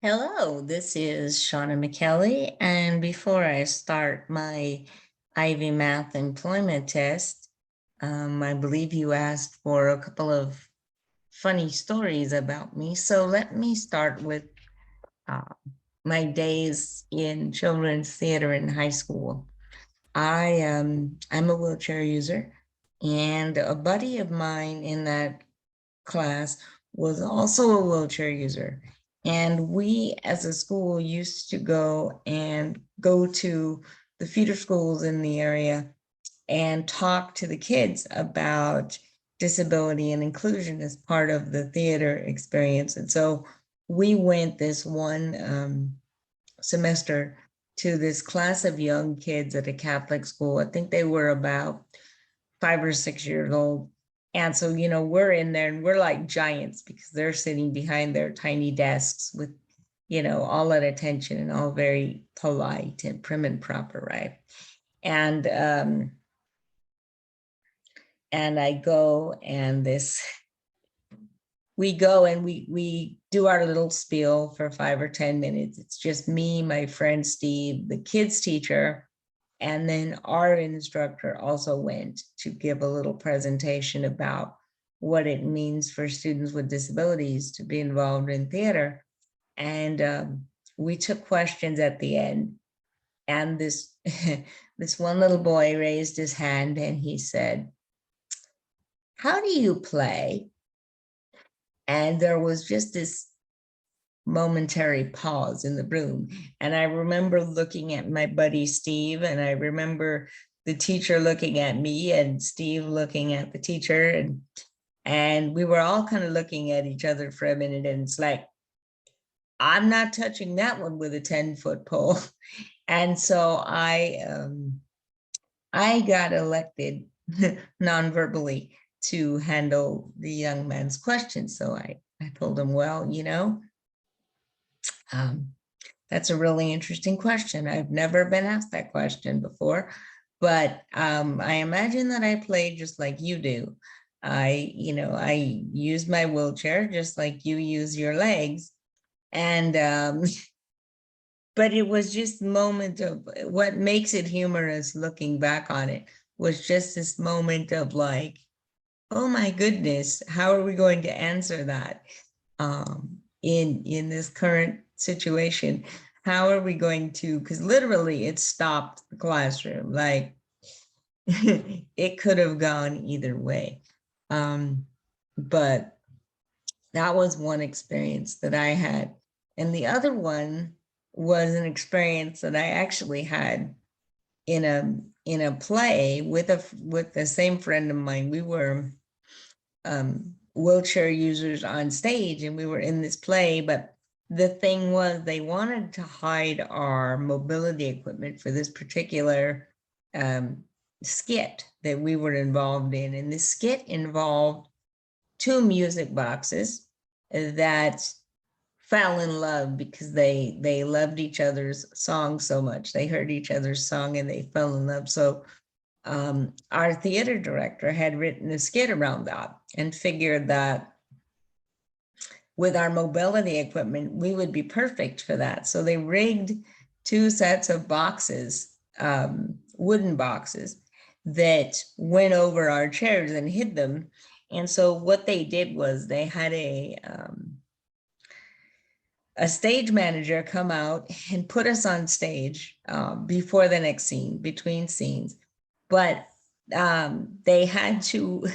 Hello, this is Shauna McKelly, and before I start my Ivy Math employment test, I believe you asked for a couple of funny stories about me. So let me start with uh, my days in children's theater in high school. I'm a wheelchair user, and a buddy of mine in that class was also a wheelchair user. And we as a school used to go to the feeder schools in the area and talk to the kids about disability and inclusion as part of the theater experience. And so we went this one semester to this class of young kids at a Catholic school. I think they were about 5 or 6 years old. And so, we're in there and we're like giants because they're sitting behind their tiny desks with, all that attention and all very polite and prim and proper, right? And I go and we go and we do our little spiel for 5 or 10 minutes. It's just me, my friend Steve, the kids teacher, and then our instructor also went to give a little presentation about what it means for students with disabilities to be involved in theater. And we took questions at the end. And this, this one little boy raised his hand and he said, "How do you play?" And there was just this momentary pause in the room. And I remember looking at my buddy Steve, and I remember the teacher looking at me and Steve looking at the teacher. And we were all kind of looking at each other for a minute. And it's like, I'm not touching that one with a 10-foot pole. And so I got elected non-verbally to handle the young man's questions. So I told him, well, um, that's a really interesting question. I've never been asked that question before, but I imagine that I play just like you do. I use my wheelchair just like you use your legs. And but it was just a moment of what makes it humorous looking back on it was just this moment of like, oh my goodness, how are we going to answer that in this current situation? How are we going to, because literally it stopped the classroom, like it could have gone either way. But that was one experience that I had. And the other one was an experience that I actually had in a play with the same friend of mine. We were wheelchair users on stage and we were in this play, but the thing was they wanted to hide our mobility equipment for this particular skit that we were involved in. And this skit involved two music boxes that fell in love because they loved each other's songs so much. They heard each other's song and they fell in love. So our theater director had written a skit around that and figured that with our mobility equipment, we would be perfect for that. So they rigged two sets of boxes, wooden boxes, that went over our chairs and hid them. And so what they did was they had a stage manager come out and put us on stage before the next scene, between scenes. But they had to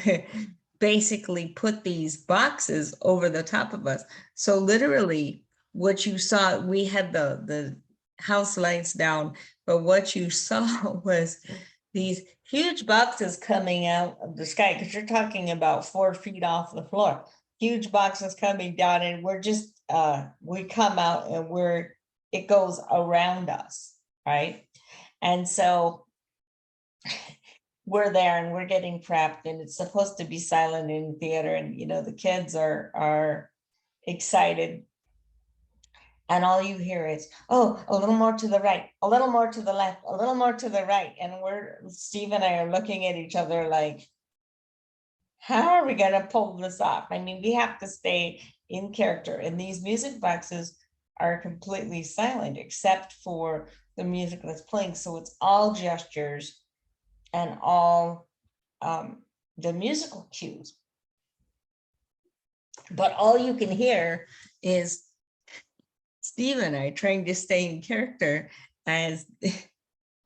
basically put these boxes over the top of us. So literally what you saw, we had the house lights down, but what you saw was these huge boxes coming out of the sky, because you're talking about 4 feet off the floor, huge boxes coming down, and we're just we come out and it goes around us, right? And so we're there and we're getting prepped, and it's supposed to be silent in theater, and the kids are excited, and all you hear is, oh, a little more to the right, a little more to the left, a little more to the right. And Steve and I are looking at each other like, how are we going to pull this off? I mean, we have to stay in character, and these music boxes are completely silent except for the music that's playing. So it's all gestures and all the musical cues. But all you can hear is Steve and I trying to stay in character as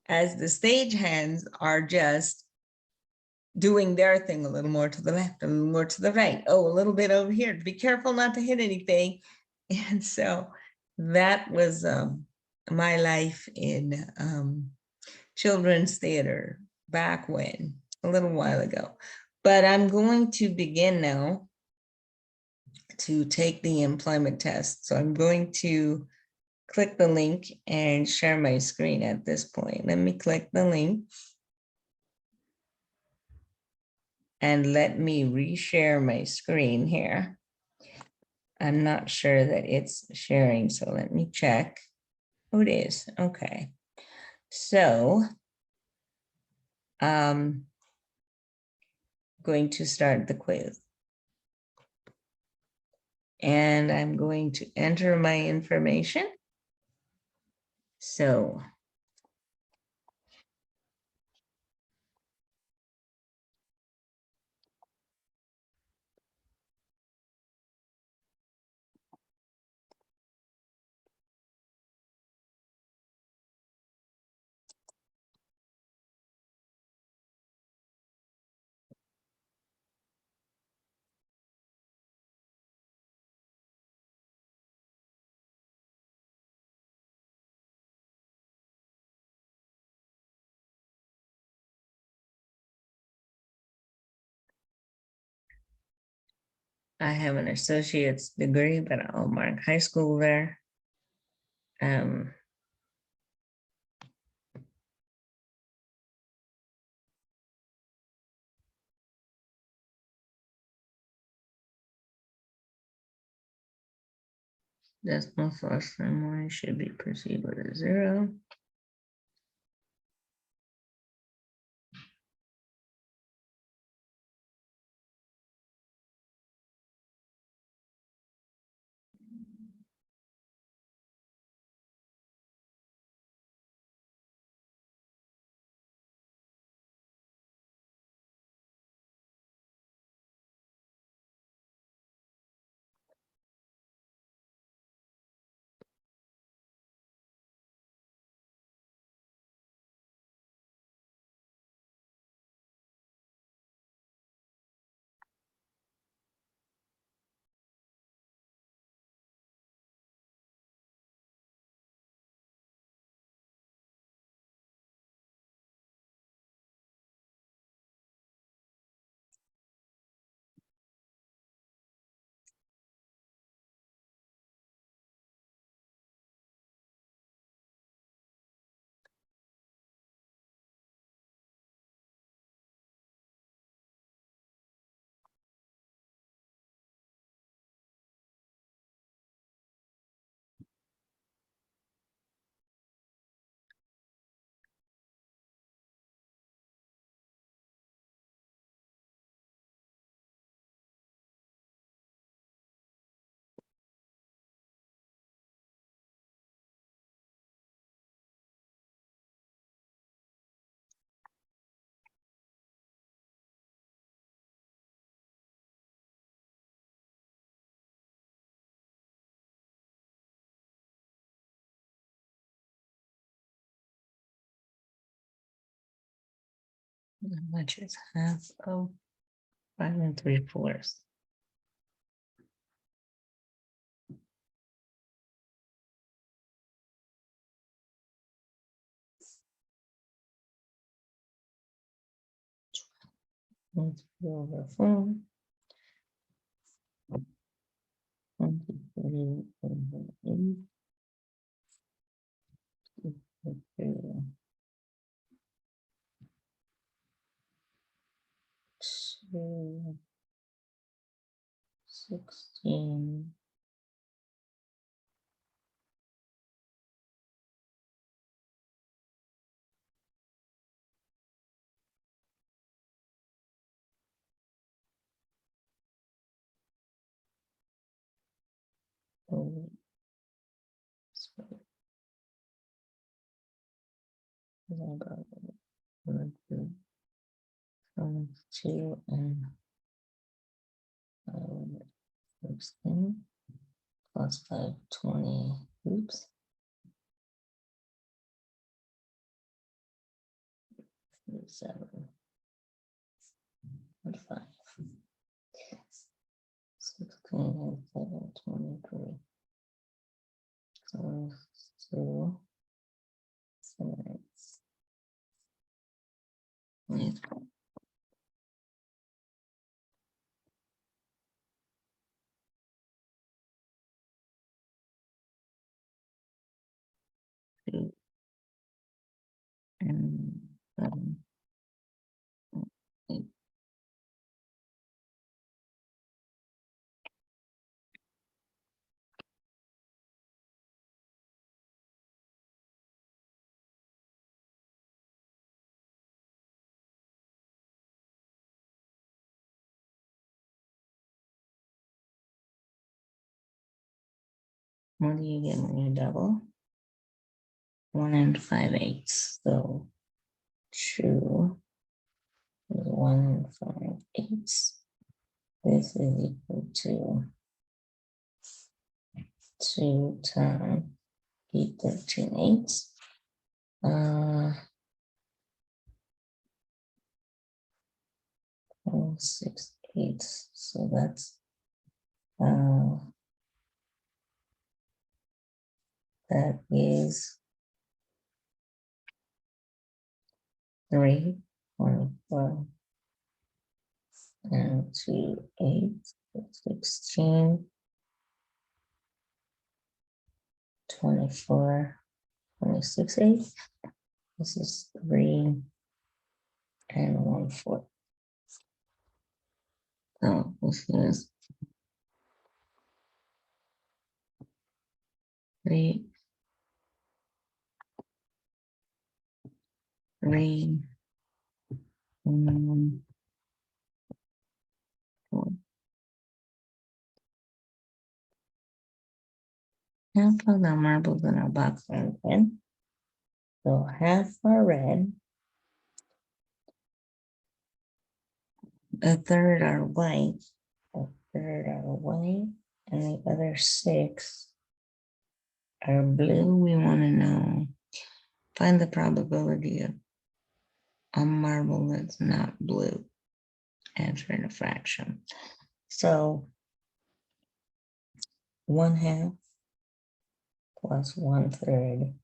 as the stagehands are just doing their thing a little more to the left, a little more to the right. Oh, a little bit over here. Be careful not to hit anything. And so that was my life in children's theater back when, a little while ago. But I'm going to begin now to take the employment test. So I'm going to click the link and share my screen at this point. Let me click the link. And let me reshare my screen here. I'm not sure that it's sharing, so let me check. Oh, it is. Okay. So going to start the quiz. And I'm going to enter my information. So I have an associate's degree, but I'll mark high school there. Decimal plus and one should be perceived with a 0. Which is half of 5 3/4. Let's go over 4. 20 over 8. Okay. 2, 16. Oh, 2 and 16 plus 520. Oops. 7 and 5. 16 and 723. So 2, 7, 23. And 7, 8. What do you get when you double? 1 and 5/8. So 2 is 1 and 5/8. This is equal to 2 times 13/8. 6, 8. So that's that is 3, 24, and 2, 8, 16, 24, 26, 8. This is 3 and 1/4. So this is 3, 3, 1, 4. Half of the marbles in our box are red. So half are red, a third are white, a third are white, and the other 6 are blue. We want to know, find the probability of a marble that's not blue. Answer in a fraction. So 1/2 plus 1/3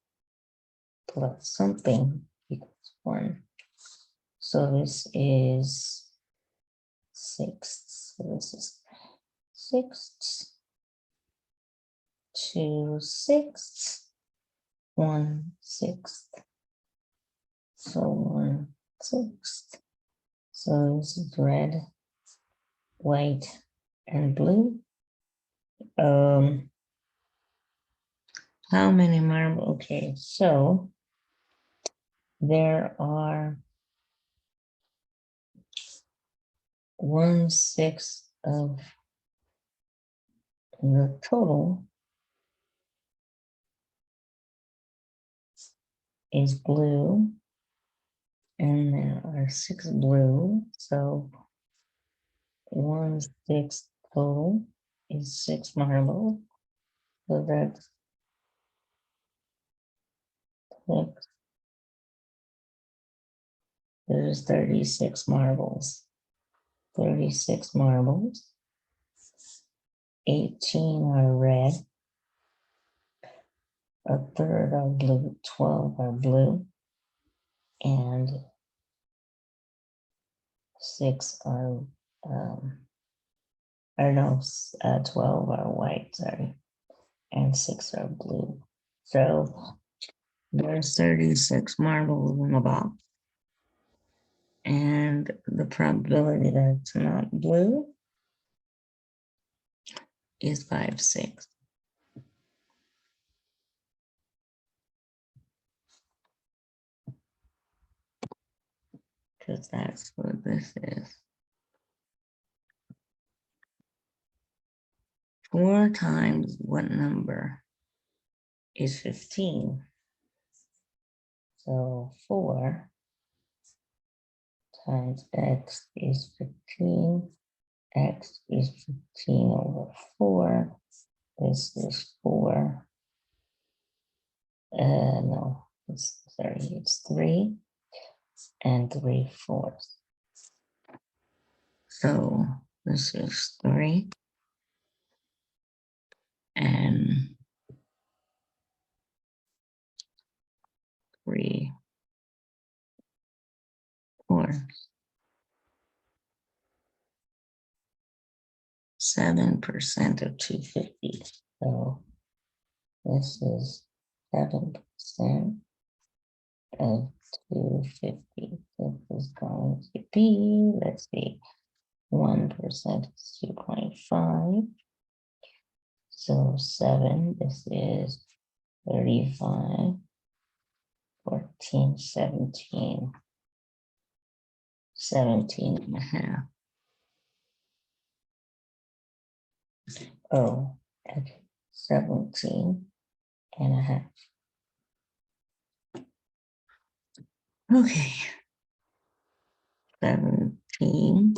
plus something equals 1. So this is 6. So this is 6, 2 6, 1/6. So 1/6. So this is red, white, and blue. How many marbles? Okay, so there are 1/6 of the total is blue, and there are 6 blue, so 1/6 total is 6 marbles. So that's 6. There's 36 marbles. 36 marbles. 18 are red. A third are blue. 12 are blue. And 6 are, or no, 12 are white, sorry. And 6 are blue. So there's 36 marbles in the box. And the probability that it's not blue is 5/6. Because that's what this is. 4 times what number is 15? So 4 times x is 15. X is 15 over 4. This is 4. No, it's 3 and 3/4. So this is 3 and 3/4. 7% of 250. So this is 7% of 250. This is going to be, let's see, 1% is 2.5. So 7, this is 35, 14, 17, 17 and a half. Oh, okay, 17 and a half. Okay. 17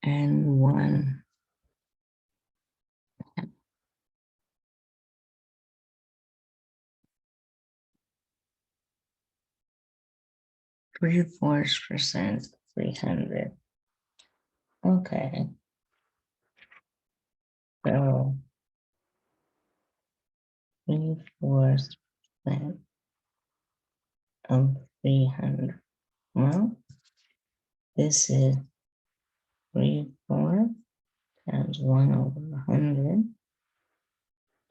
and 1. 3/4%, 300. Okay. So 3/4% of 300. Well, this is 3/4 times 1 over 100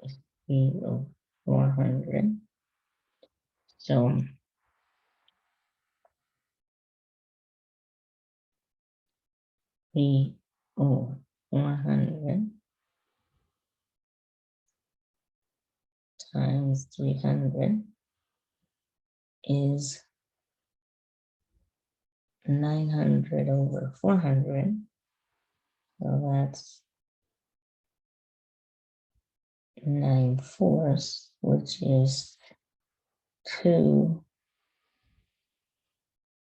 is 3 over 400. So 3 over 400 times 300 is 900 over 400. So that's 9/4, which is 2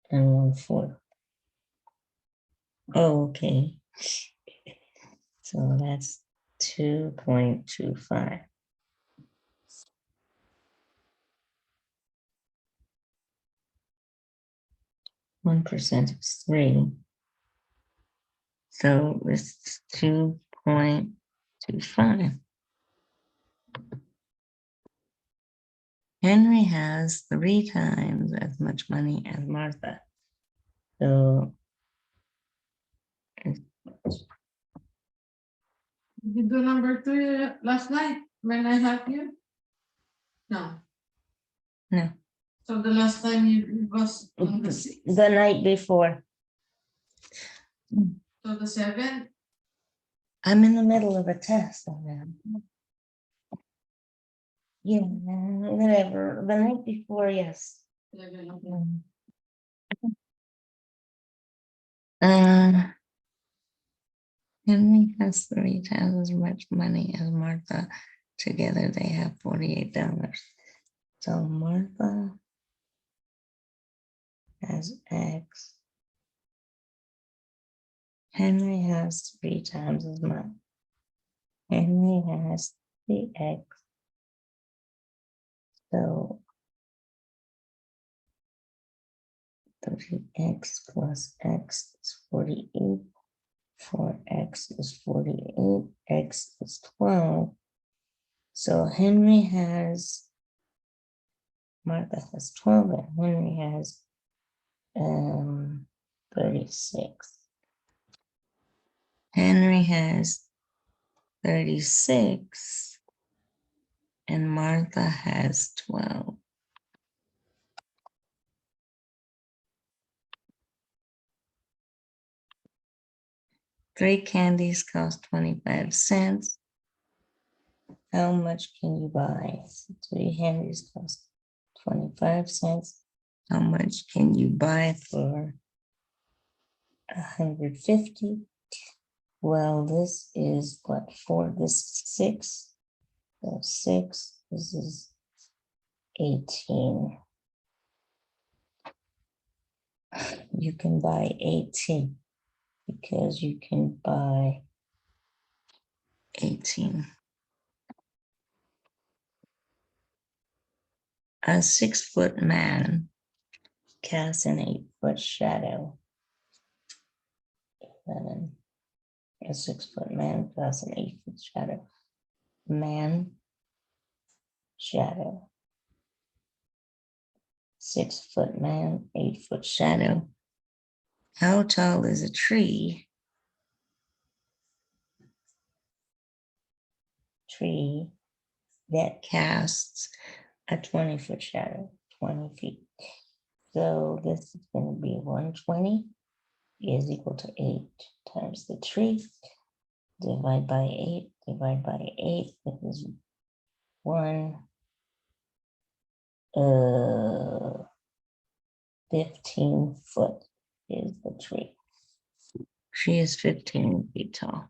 and 1/4. Oh, okay. So that's 2.25. 1% is 3. So it's 2.25. Henry has 3 times as much money as Martha. So You do number 2 last night when I helped you? No. no, So the last time you was on the 6th, the night before. so the 7th, I'm in the middle of a test on that. Yeah, whatever. The night before, yes. 11, okay. Henry has 3 times as much money as Martha. Together they have $48. So Martha has X. Henry has 3 times as much. Henry has 3X. So 30X plus X is 48. 4X is 48. X is 12. So Henry has, Martha has 12 and Henry has 36. Henry has 36 and Martha has 12. Three candies cost 25 cents. How much can you buy? 3 candies cost 25 cents. How much can you buy for 150? Well, this is what, 4, this is 6. So 6, this is 18. You can buy 18 because you can buy 18. A 6-foot man casts an 8-foot shadow. 11. A 6-foot man casts an 8-foot shadow. Man, shadow. 6-foot man, 8-foot shadow. How tall is a tree? Tree that casts a 20-foot shadow, 20 feet. So this is going to be 120 is equal to 8 times the tree. Divide by 8, divide by 8. This is 15 foot is the tree. Tree is 15 feet tall.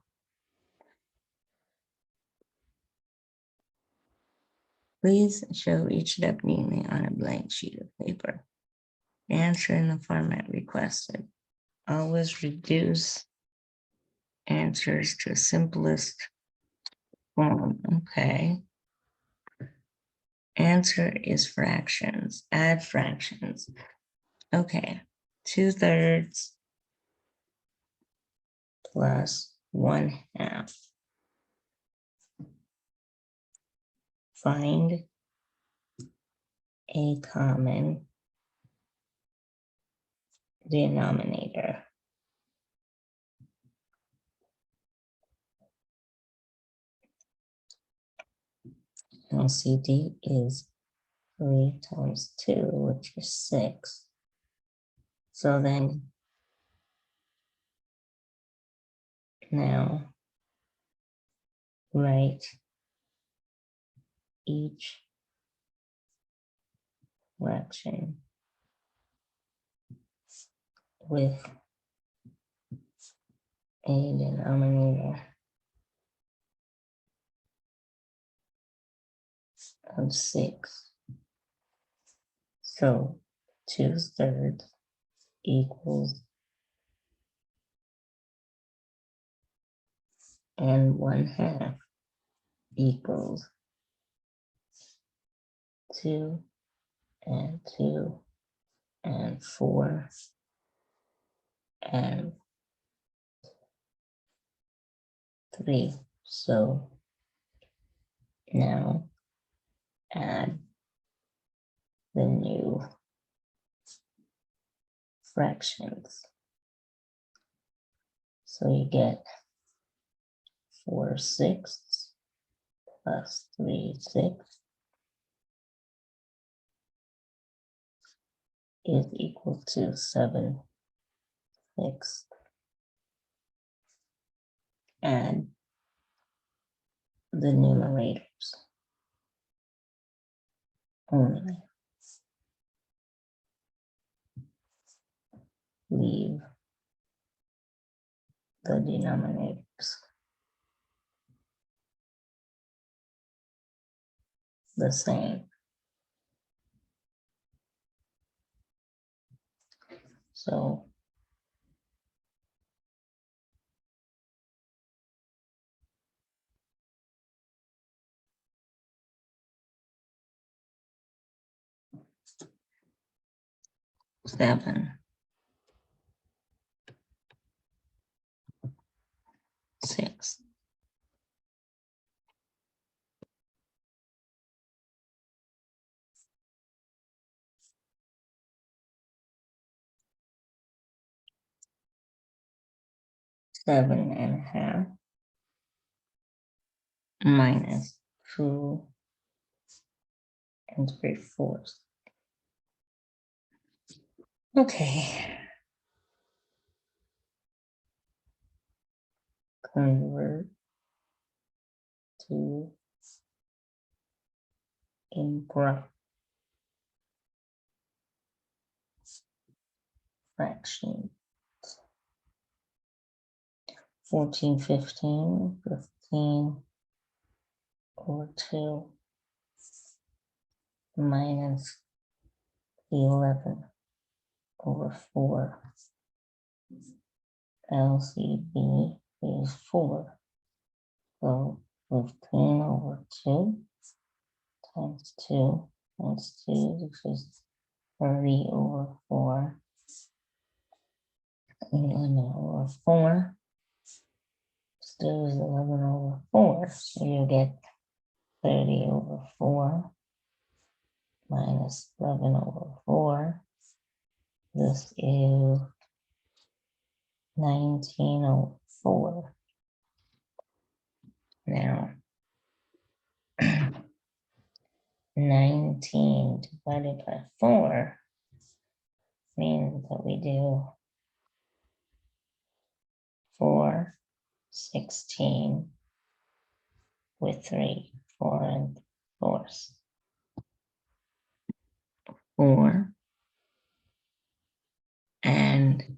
Please show each deputy on a blank sheet of paper. Answer in the format requested. Always reduce answers to simplest form. Okay. Answer is fractions. Add fractions. Okay. 2/3 plus 1/2. Find a common denominator. LCD is 3 times 2, which is 6. So then now write each fraction with a denominator of 6. So 2/3 equals and 1/2 equals 2 and 2 and 4 and 3. So now add the new fractions. So you get 4/6 plus 3/6 is equal to 7/6. Add the numerators only. Leave the denominators the same. So seven, 6. Seven and a half minus 2 and 3/4. Okay. Convert to improper fraction. 14, 15, 15 over 2 minus 11 over 4. LCB is 4. So 15 over 2 times 2 times 2, which is 30 over 4. 11 over 4. Still is 11 over 4. So you get 30 over 4 minus 11 over 4. This is 19 over 4. Now, 19 divided by 4 means that we do 4, 16 with 3, 4 and 4s. 4 and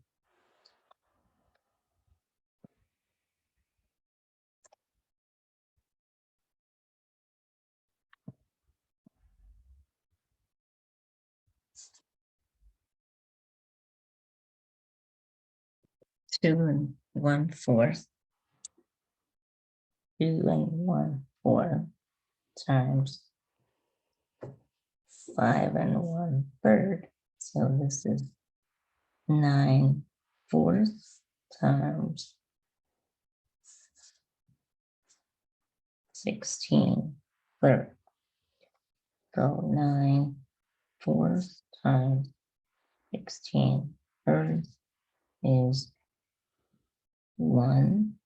2 and 1/4. 2 and 1/4 times 5 and 1/3. So this is 9/4 times 16/3. So 9/4 times 16/3 is 1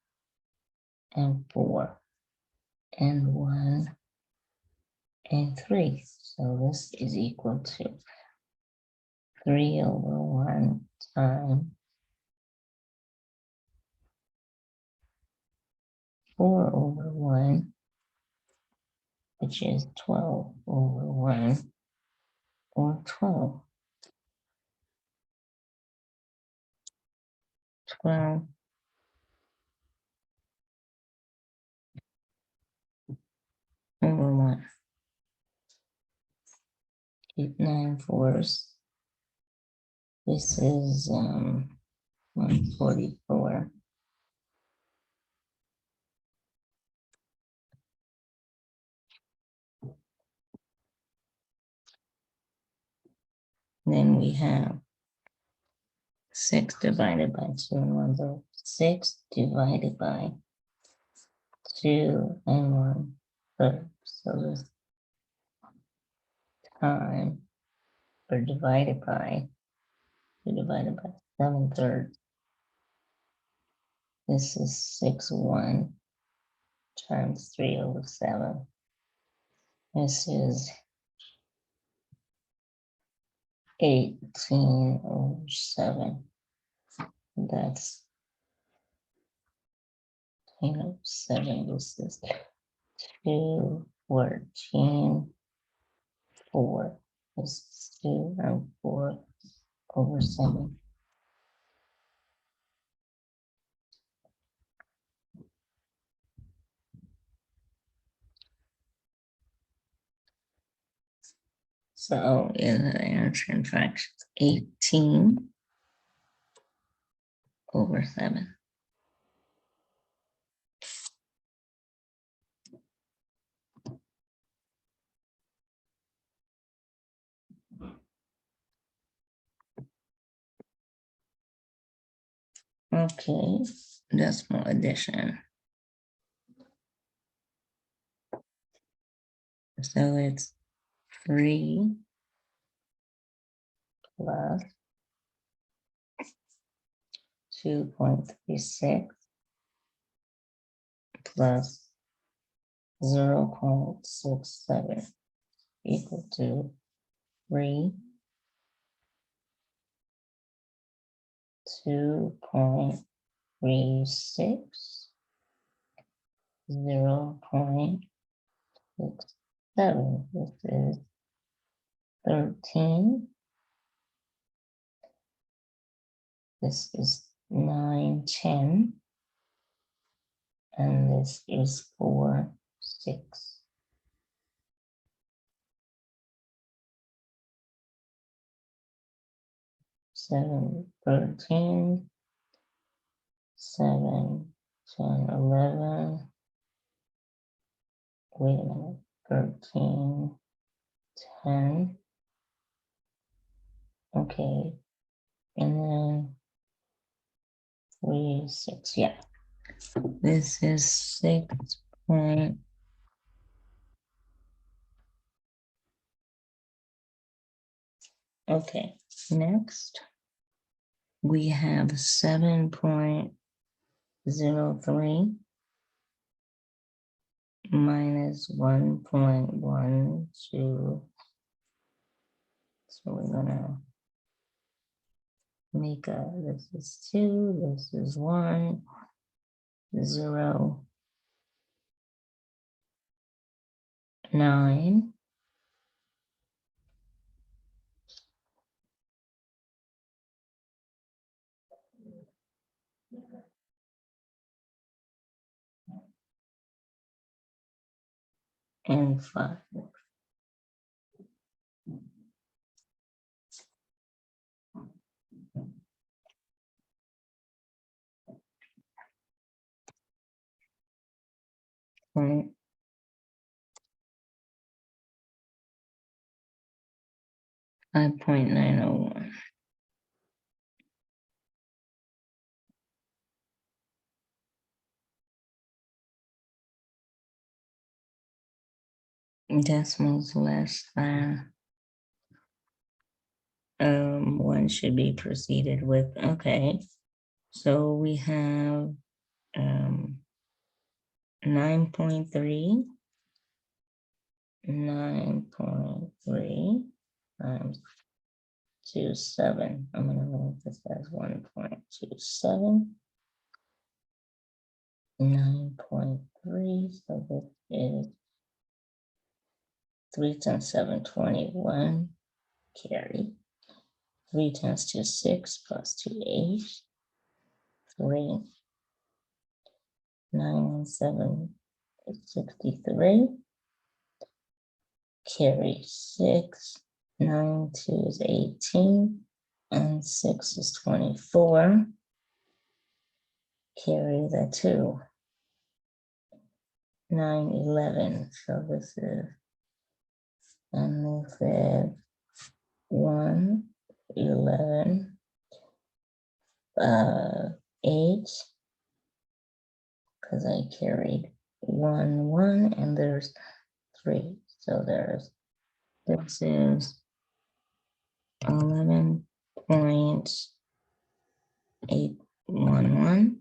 and 4 and 1 and 3. So this is equal to 3 over 1 times 4 over 1, which is 12 over 1, or 12. 12 over 1. 8 9/4. This is 144. Then we have 6 divided by 2 and 1/3. 6 divided by 2 and 1/3. So this time, or divided by 7/3. This is 6/1 times 3 over 7. This is 18 over 7. That's 7. This is 2, 14, 4. This is 2 and 4 over 7. So in the answer, in fact, 18 over 7. Okay, decimal addition. So it's 3 plus 2.36 plus 0.67 equal to 3, 2.36, 0.67. This is 13. This is 9, 10. And this is 4, 6. 7, 13, 7, 10, 11. Wait a minute, 13, 10. Okay, and then 3, 6, yeah. This is 6 point. Okay, next we have 7.03 minus 1.12. So we're gonna make this is 2, this is 1, 0, 9. And 5. Right. 5.901. Decimals less than 1 should be proceeded with. Okay, so we have 9.3 times 27. I'm gonna write this as 1.27. 9.3, so this is 3 times 7, 21, carry. 3 times 2, 6, plus 2, 8. 3, 9 and 7 is 63. Carry 6, 9, 2 is 18, and 6 is 24. Carry the 2. 9, 11. So this is, and this is 1, 11, 8, because I carried 1, 1, and there's 3. So there's, this is 11.811.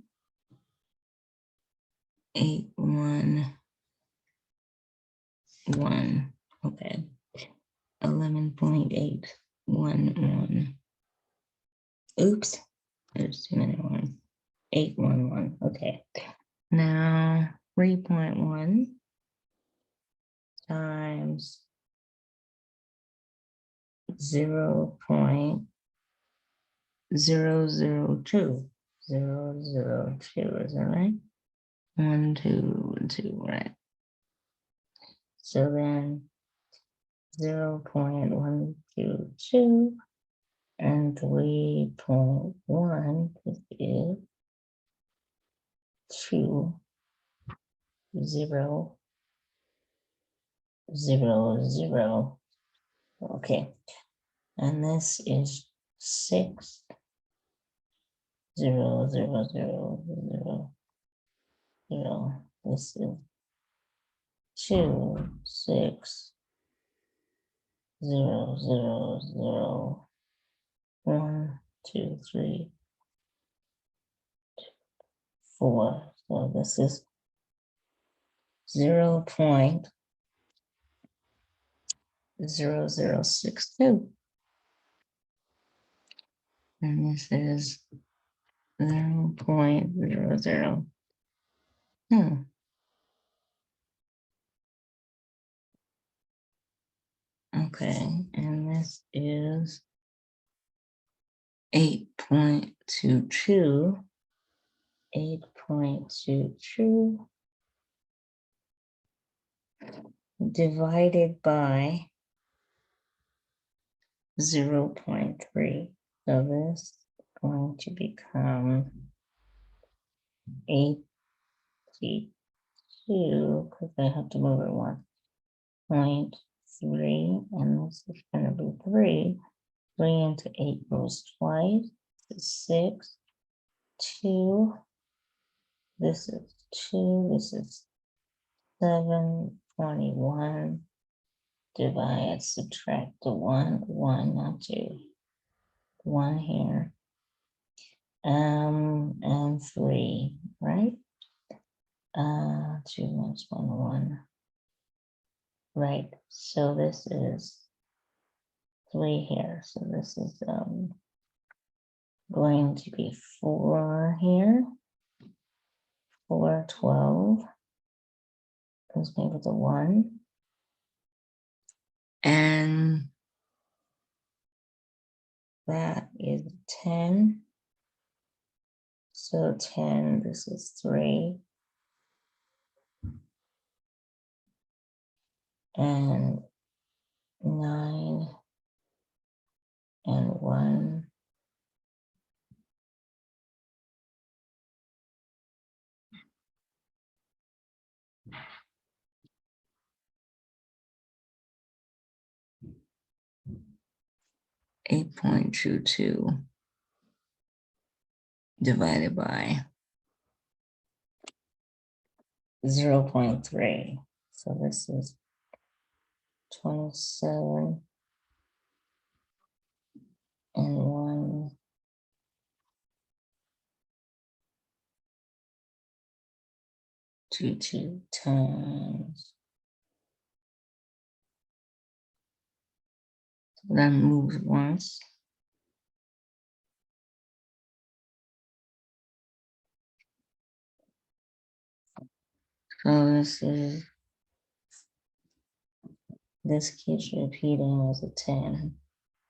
811. Okay. 11.811. Oops, there's too many ones. 811. Okay. Now 3.1 times 0.002. 002, is that right? 1, 2, 2, right? So then 0.122 and 3.1 is 2, 0, 0, 0. Okay, and this is 6, 0, 0, 0, 0, 0. This is 2, 6, 0, 0, 0, 1, 2, 3, 4. So this is 0.0062. And this is 0.00. Okay, and this is 8.22. 8.22 divided by 0.3. So this is going to become 82, because I have to move it 1.3, and this is gonna be 3. 3 into 8 goes twice, it's 6, 2. This is 2, this is 7, 21. Divide, subtract the 1, not 2. 1 here. And 3, right? 2 minus 1, 1. Right, so this is 3 here, so this is going to be 4 here. 4, 12. Let's make it the 1. And that is 10. So 10, this is 3. And 9 and 1. .22 divided by 0.3. So this is 27 and 1. Two times. So that moves once. So this keeps repeating as a 10.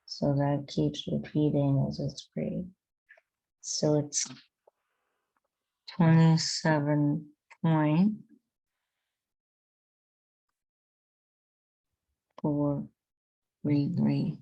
So that keeps repeating as a 3. So it's 27.433.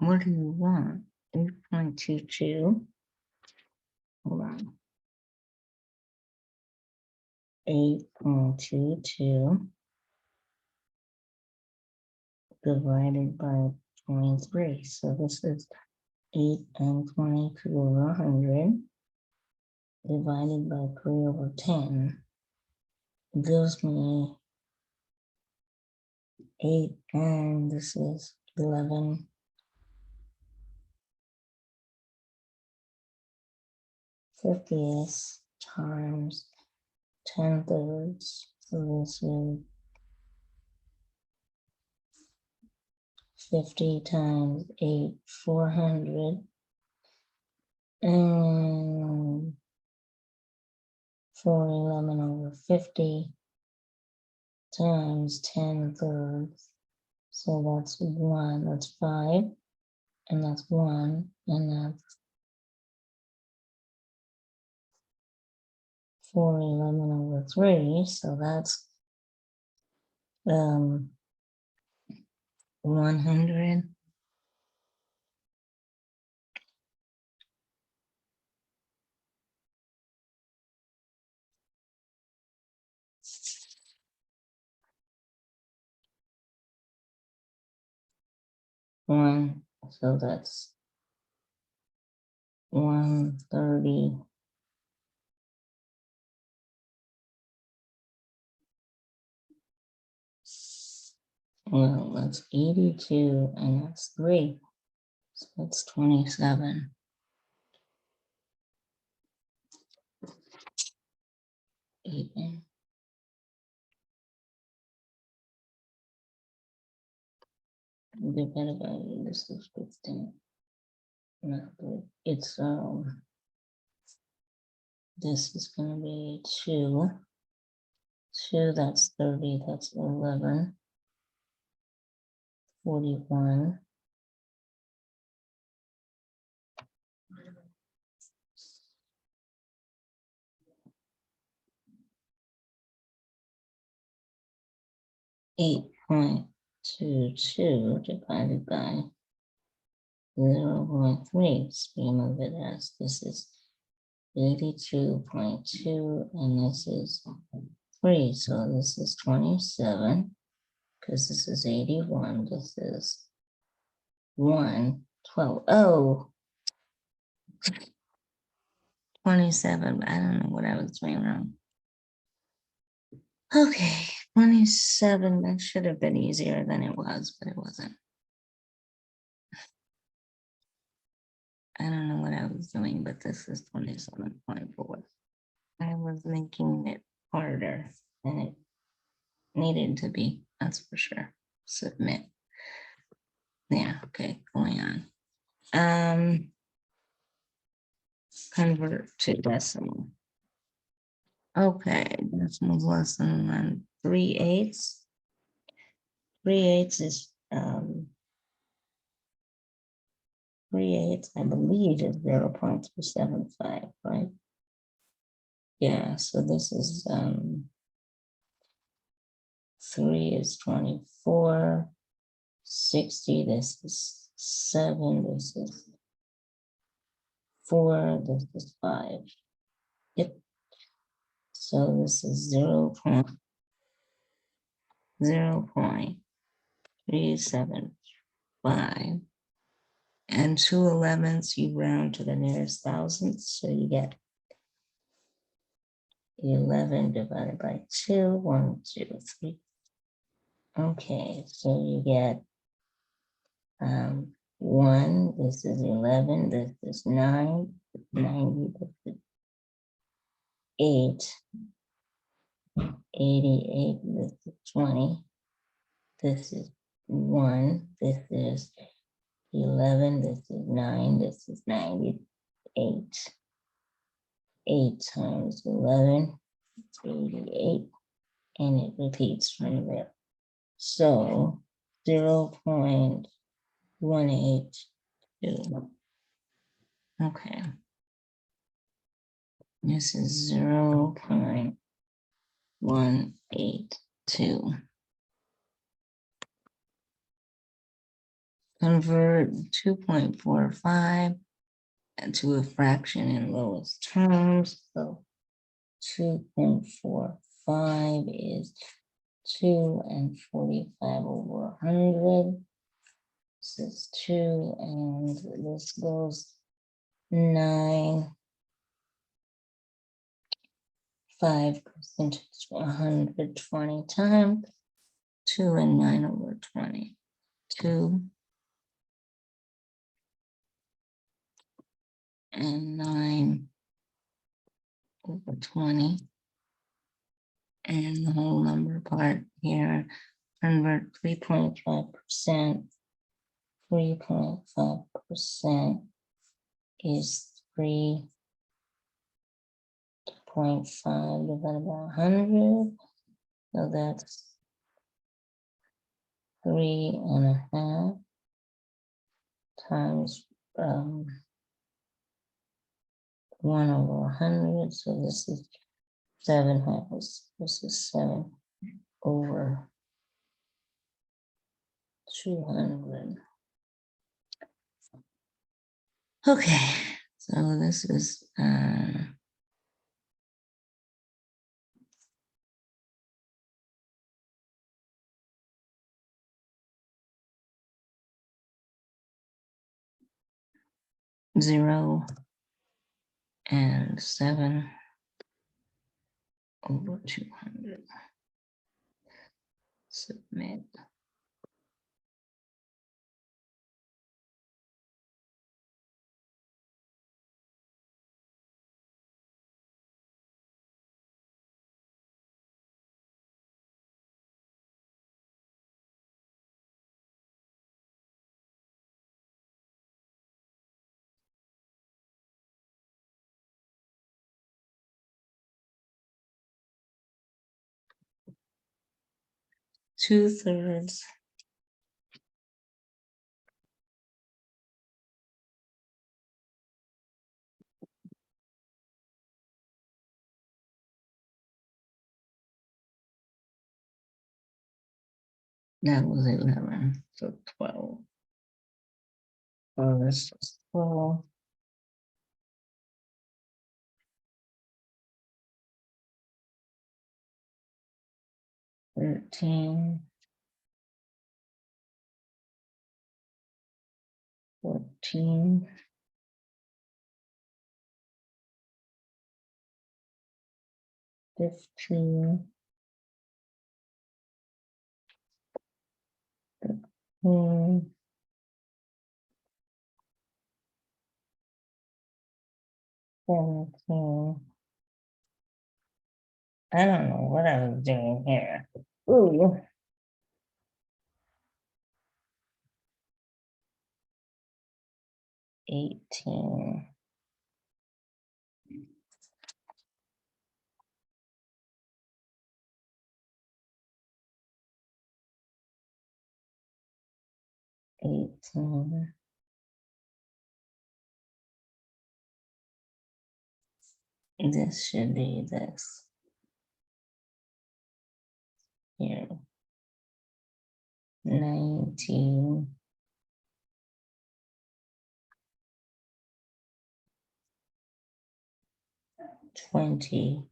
What do you want? 8.22. Hold on. 8.22 divided by 23. So this is 8 and 22 over 100 divided by 3 over 10 gives me 8, and this is 11. Fiftieths times 10/3. So this is 50 times 8, 400. And 411 over 50 times 10/3. So that's 1, that's 5, and that's 1, and that's 411 over 3. So that's 100. So that's 130. Well, that's 82, and that's 3. So that's 27. Even. Divided by this is 15. No, it's this is gonna be 2. 2, that's 30, that's 11. 41. 8.22 divided by 0.3. So we move it as this is 82.2 and this is 3. So this is 27 because this is 81. This is 112. Oh, 27. I don't know what I was doing wrong. Okay, 27. That should have been easier than it was, but it wasn't. I don't know what I was doing, but this is 27.4. I was making it harder than it needed to be, that's for sure. Submit. Yeah, okay, going on. Convert to decimal. Okay, decimal's less than 3/8. 3/8 is 3/8, I believe, is 0.275, right? Yeah, so this is 3 is 24, 60, this is 7, this is 4, this is 5. Yep. So this is 0.375. And 2 11ths, you round to the nearest thousandth, so you get 11 divided by 2, 1, 2, 3. Okay, so you get 1, this is 11, this is 9, 90, this is 8, 88, this is 20, this is 1, this is 11, this is 9, this is 98. 8 times 11, it's 88, and it repeats from there. So 0.182. Okay. This is 0.182. Convert 2.45 to a fraction in lowest terms. So 2.45 is 2 and 45 over 100. This is 2 and this goes 9. 5 goes into 120 times 2 and 9 over 20. 2 and 9 over 20. And the whole number part here, convert 3.5%. 3.5% is 3.5 divided by 100. So that's 3.5 times 1 over 100. So this is 7 halves. This is 7 over 200. Okay, so this is 0 and 7 over 200. Submit. Two-thirds That was 11, so 12. Oh, this was 12. 13, 14, 15, 16, 17. I don't know what I was doing here. Ooh. 18. 18. This should be this. Here. 19. 20.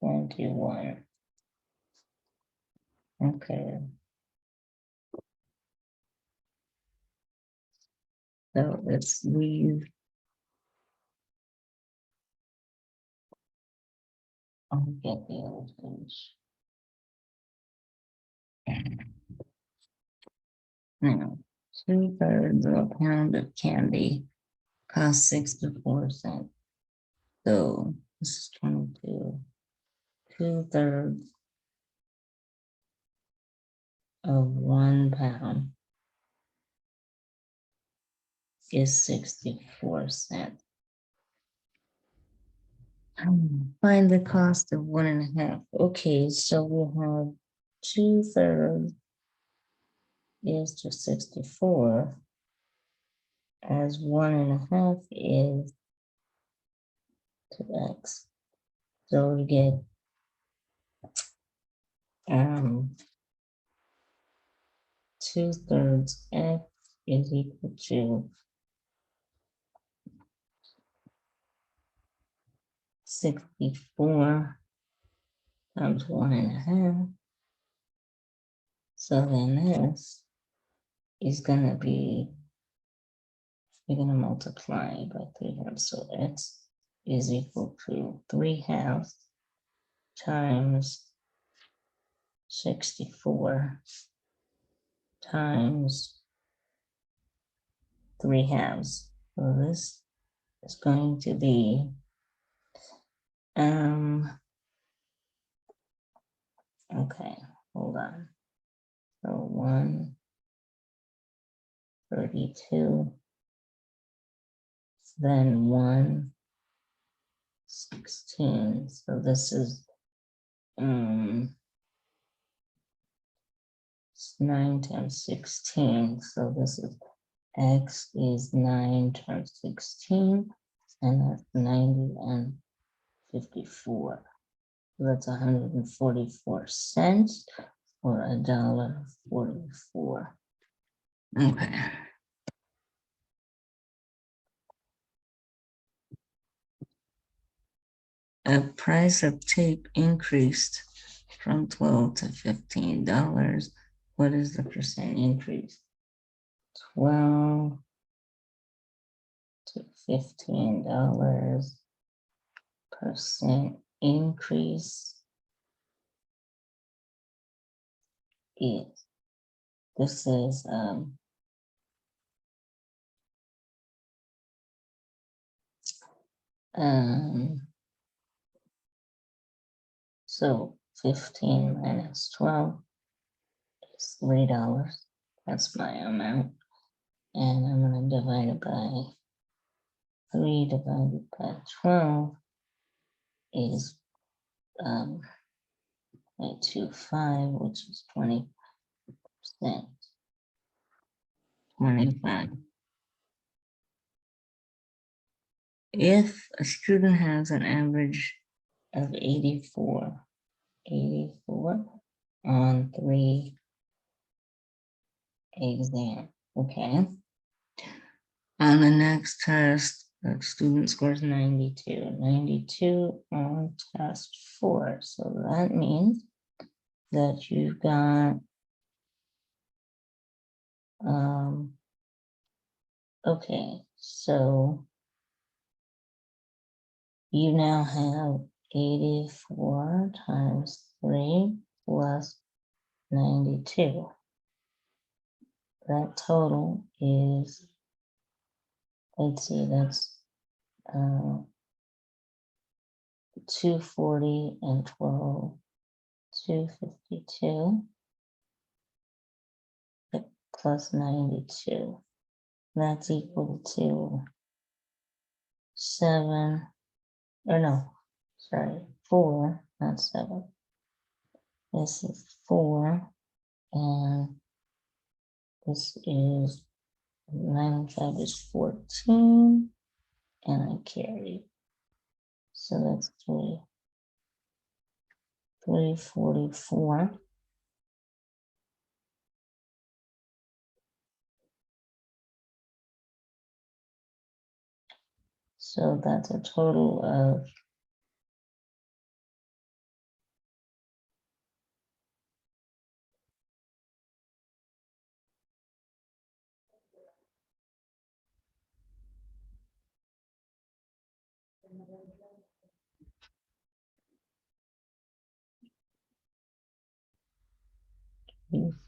21. Okay. So let's leave. I'll get the old page. Now, 2/3 of a pound of candy costs 64 cents. So this is 22. 2/3 of 1 pound is 64 cents. Find the cost of 1.5. Okay, so we have 2/3 is to 64 as 1.5 is to X. So we get 2/3 X is equal to 64 times 1.5. So then this is gonna be, you're gonna multiply by 3/2. So X is equal to 3/2 times 64 times 3/2. So this is going to be okay, hold on. So 132, then 116. So this is 9 times 16. So this is X is 9 times 16, and that's 90 and 54. So that's 144 cents or $1.44. Okay. A price of tape increased from $12 to $15. What is the percent increase? 12 to $15 percent increase is, this is so 15 minus 12 is $3. That's my amount. And I'm going to divide it by 3 divided by 12 is 0.25, which is 20%. 25. If a student has an average of 84 84 on 3 exam. Okay. On the next test, the student scores 92 on test 4. So that means that you've got, okay, so you now have 84 times 3 plus 92. That total is, let's see, that's 240 and 12, 252 plus 92. That's equal to 7, or no, sorry, 4, not 7. This is 4, and this is 95 is 14, and I carry. So that's 344. So that's a total of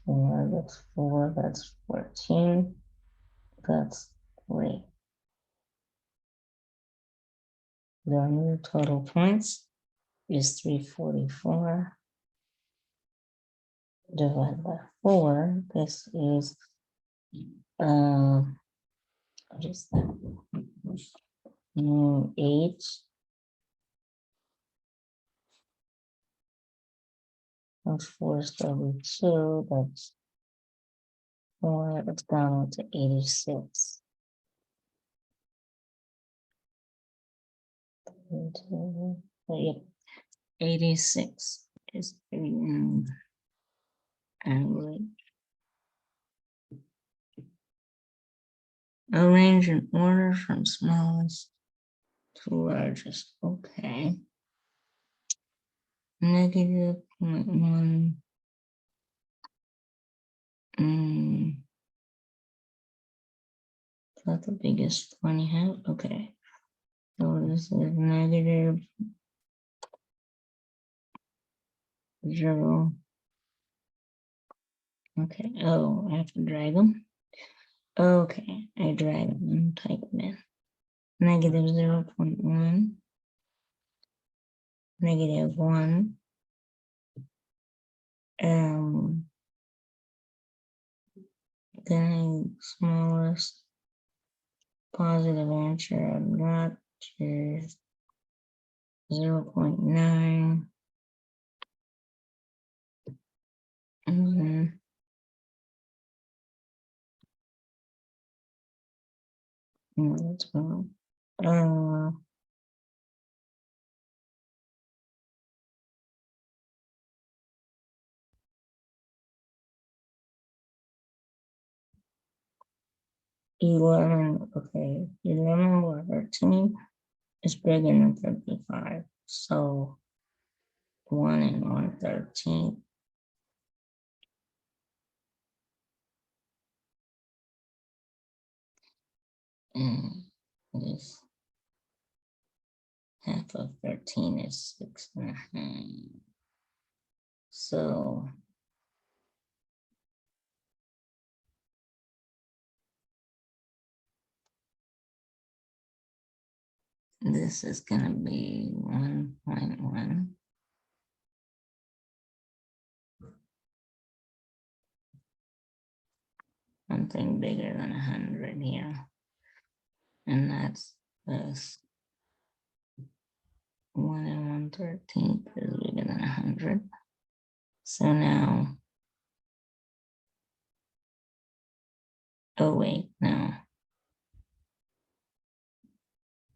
4, that's 4, that's 14, that's 3. The new total points is 344 divided by 4. This is what is that? 8. That's 4 is 32. That's 4. It's down to 86. 86 is the average. Arrange in order from smallest to largest. Okay. -0.1. Is that the biggest one you have? Okay. So this is -0. Okay. Oh, I have to drag them. Okay, I drag them and type them in. -0.1, -1. Then smallest positive answer I got is 0.9. Let's go. 11, okay, 11 over 13 is bigger than 35. So 1 and 1/13. And this half of 13 is 6.5. So this is going to be 1.1. Something bigger than 100 here. And that's this. 1 and 1/13 is bigger than 100. So now, oh wait, no.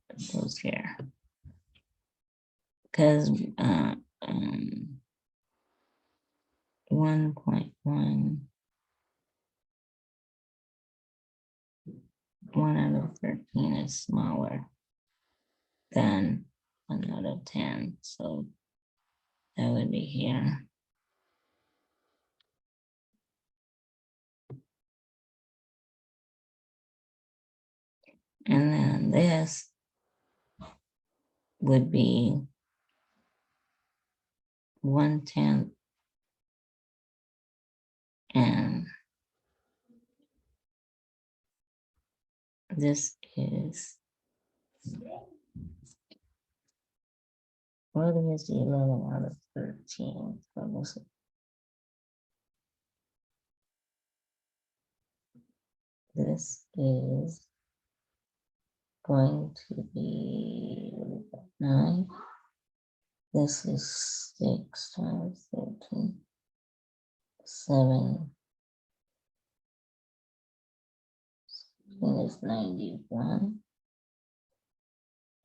It goes here. Because 1.1. 1 out of 13 is smaller than 1 out of 10. So that would be here. And then this would be 1/10. And this is, what is 11 out of 13? So this is going to be 9. This is 6 times 13. 7. Is 91.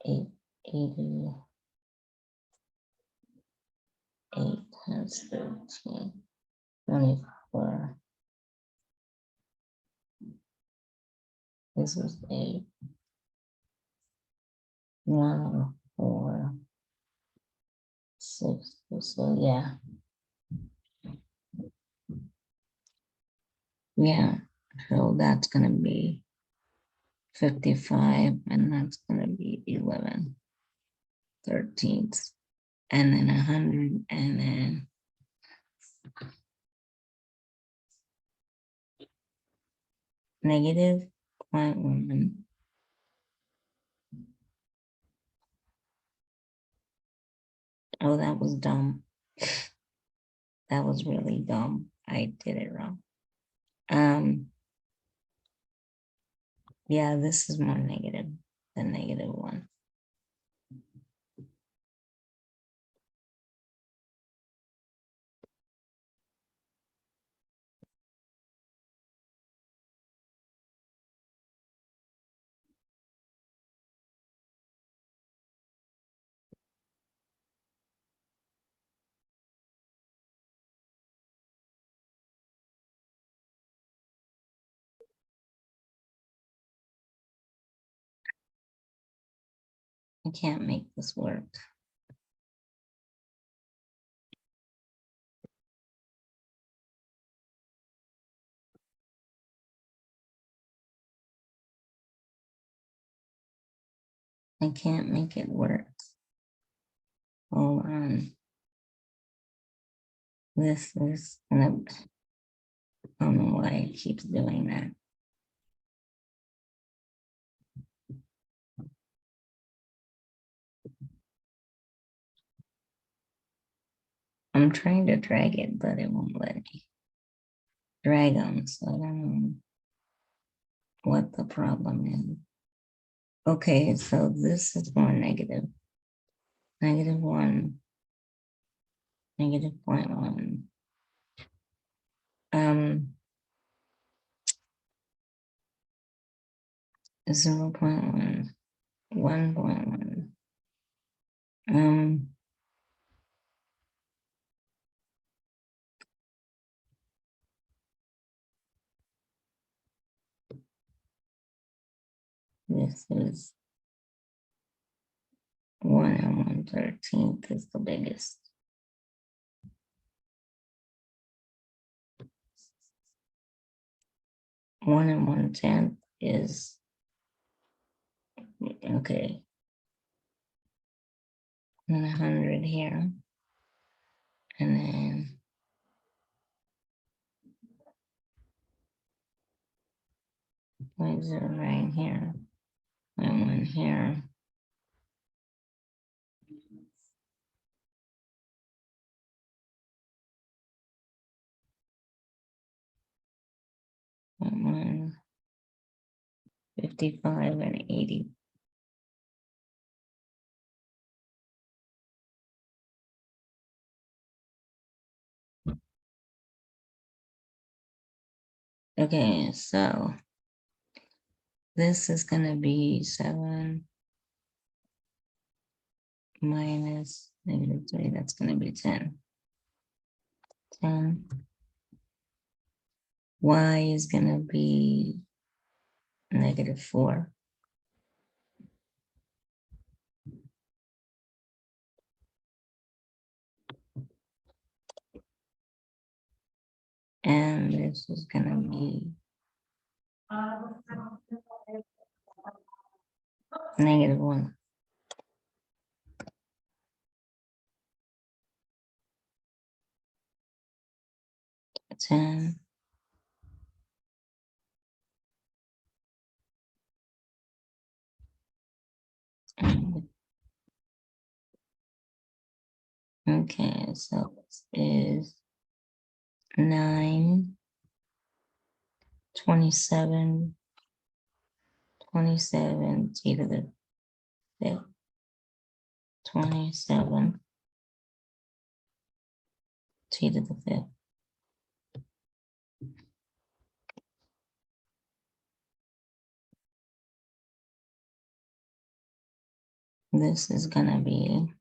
80. 8 times 13. 24. This is 8. 1, 4, 6. So yeah. Yeah. So that's gonna be 55, and that's gonna be 11/13, and then 100, and then -0.1. Oh, that was dumb. That was really dumb. I did it wrong. Yeah, this is more negative than -1. I can't make this work. I can't make it work. Hold on. This is gonna, I don't know why it keeps doing that. I'm trying to drag it, but it won't let me drag them. So I don't know what the problem is. Okay, so this is more negative. -1, -0.1. 0.1, 1.1. This is 1 and 1/13 is the biggest. 1 and 1/10 is, okay. And 100 here. And then 0.0 right here. 0.1 here. .1, 55 and 80. Okay, so this is going to be 7 minus -3. That's going to be 10. 10 y is gonna be -4. And this is gonna be -1. Ten. Okay, so this is 9, 27, 27 t to the 5th, 27 t to the 5th. This is gonna be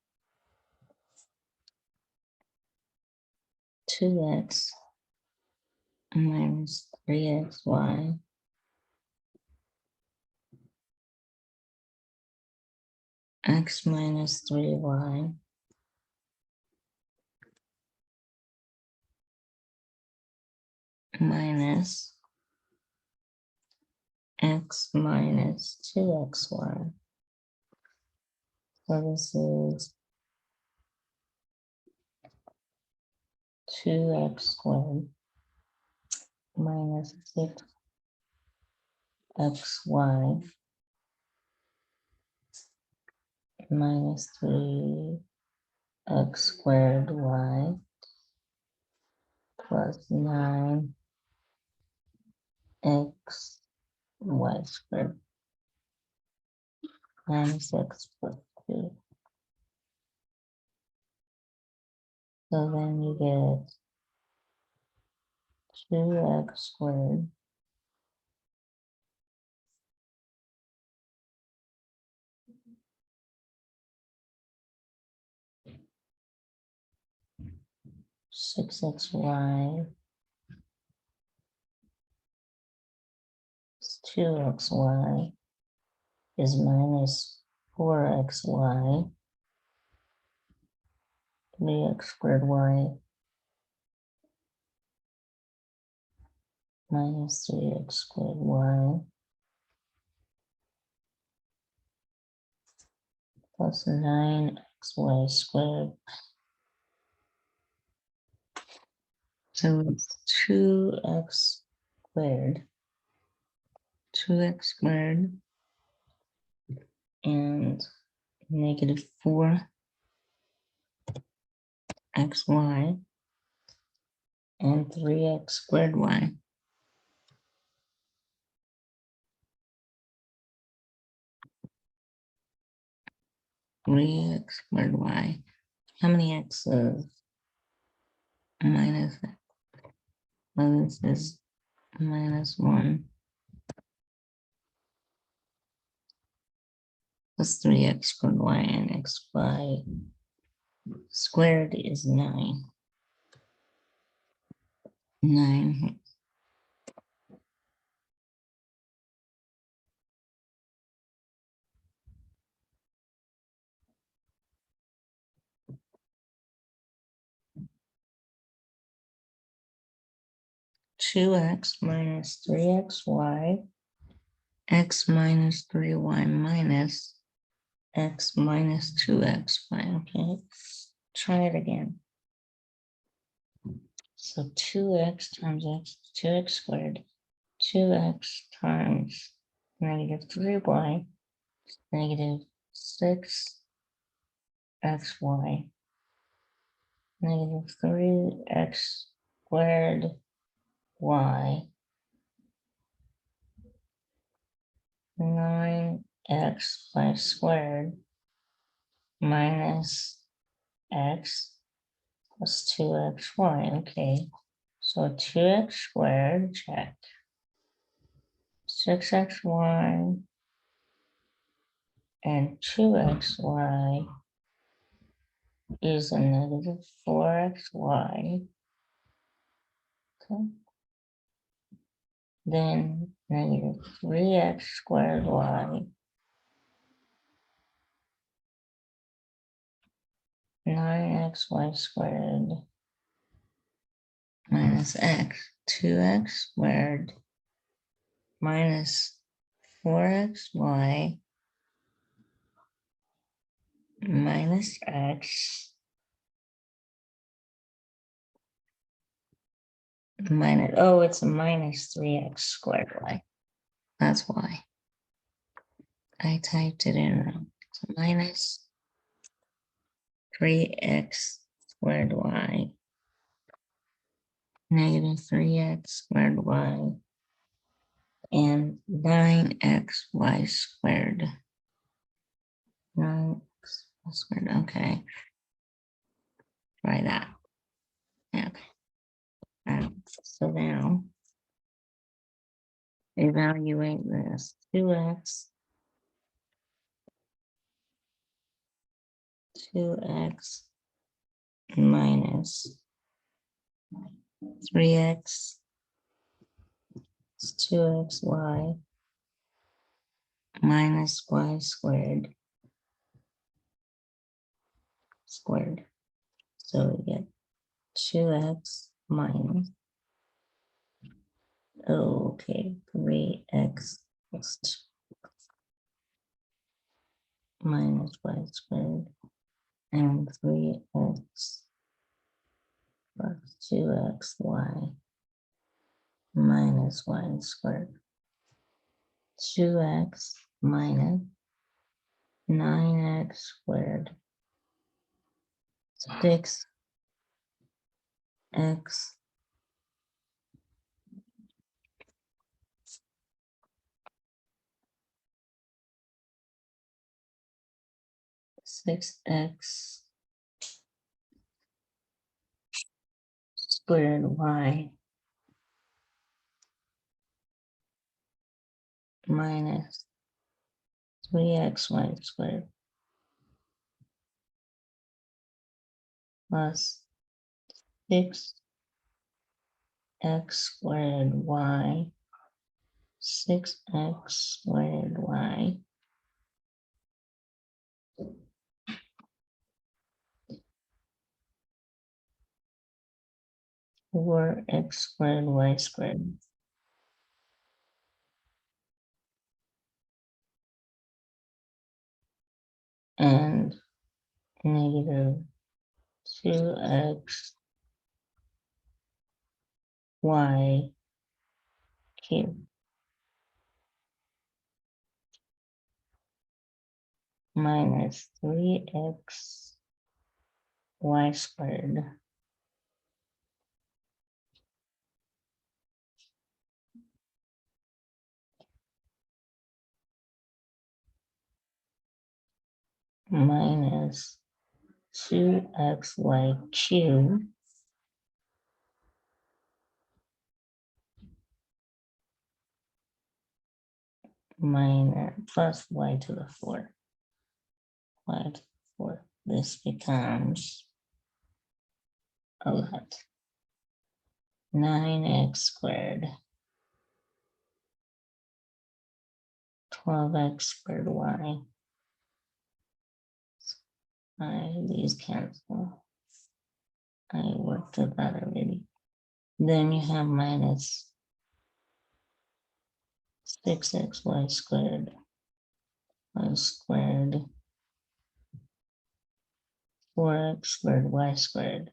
2x minus 3xy x minus 3y minus x minus 2xy. So this is 2x squared minus 6xy minus 3x squared y plus 9x y squared minus x plus 2. So then you get 2x squared six xy 2xy is minus 4xy 3x squared y minus 3x squared y plus 9xy squared. So it's 2x squared, 2x squared, and negative 4xy, and 3x squared y. Three x squared y. How many x's? Minus x. Well, this is -1 plus 3x squared y, and xy squared is 9. 9. Two x minus 3xy, x minus 3y minus x minus 2xy. Okay, try it again. So 2x times x, 2x squared, 2x times negative 3y, negative 6xy, negative 3x squared y, 9xy squared minus x plus 2xy. Okay, so 2x squared, check. 6xy and 2xy is a negative 4xy. Okay. then negative 3x squared y 9xy squared minus x, 2x squared minus 4xy minus x minus, oh, it's a minus 3x squared y. That's why I typed it in wrong. So minus 3x squared y negative 3x squared y and 9xy squared. 9x squared, okay. Try that. Okay. So now evaluate this. 2x minus 3x is 2xy minus y squared. So we get 2x minus, okay, 3x plus minus y squared and 3x plus 2xy minus y squared. 2x minus 9x squared 6x 6x squared y minus 3xy squared plus 6x squared y 6x squared y 4x squared y squared and negative 2x y cubed minus 3x y squared minus 2xy cubed minus plus y to the fourth. Y to the fourth. This becomes a lot. 9x squared 12x squared y. These cancel. I worked it out already. Then you have minus 6xy squared y squared 4x squared y squared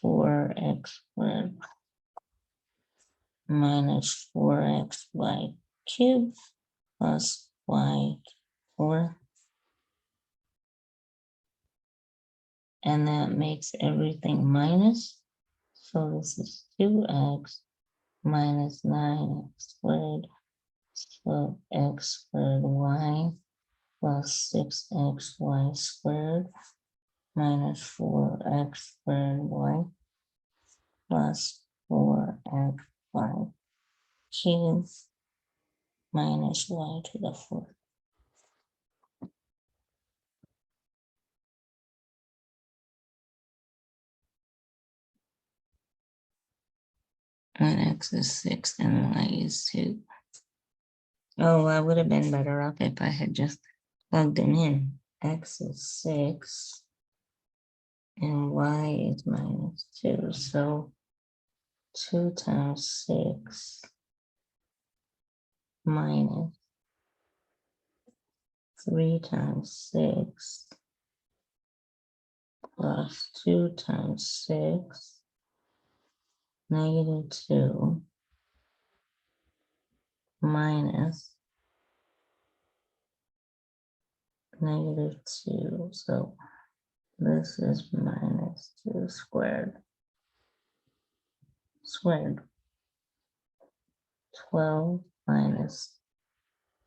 4x squared minus 4xy cubed plus y 4. And that makes everything minus. So this is 2x minus 9x squared. So x squared y plus 6xy squared minus 4x squared y plus 4xy cubed minus y to the fourth. when x is 6 and y is 2. Oh, I would have been better off if I had just plugged them in. X is 6 and y is minus 2. So 2 times 6 minus 3 times 6 plus 2 times 6 negative 2 minus negative 2. So this is minus 2 squared. 12 minus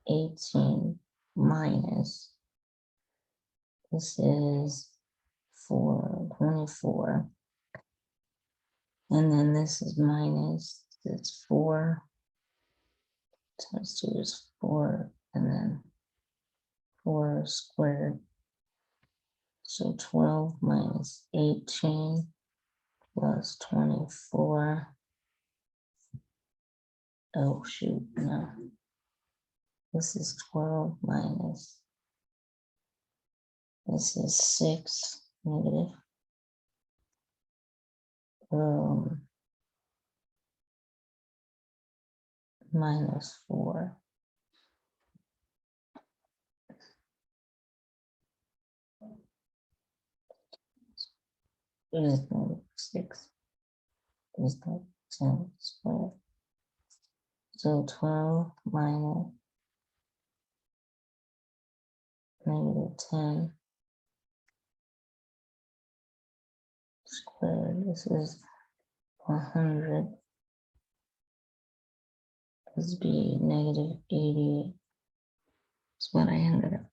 18 minus, this is 24. And then this is minus, it's 4 times 2 is 4, and then 4 squared. So 12 minus 18 plus 24. Oh, shoot, no. This is 12 minus, this is 6 negative. Minus 4. It is negative 6. Is that 10 squared? So 12 minus negative 10 squared. This is 100. This be negative 88. That's what I ended up.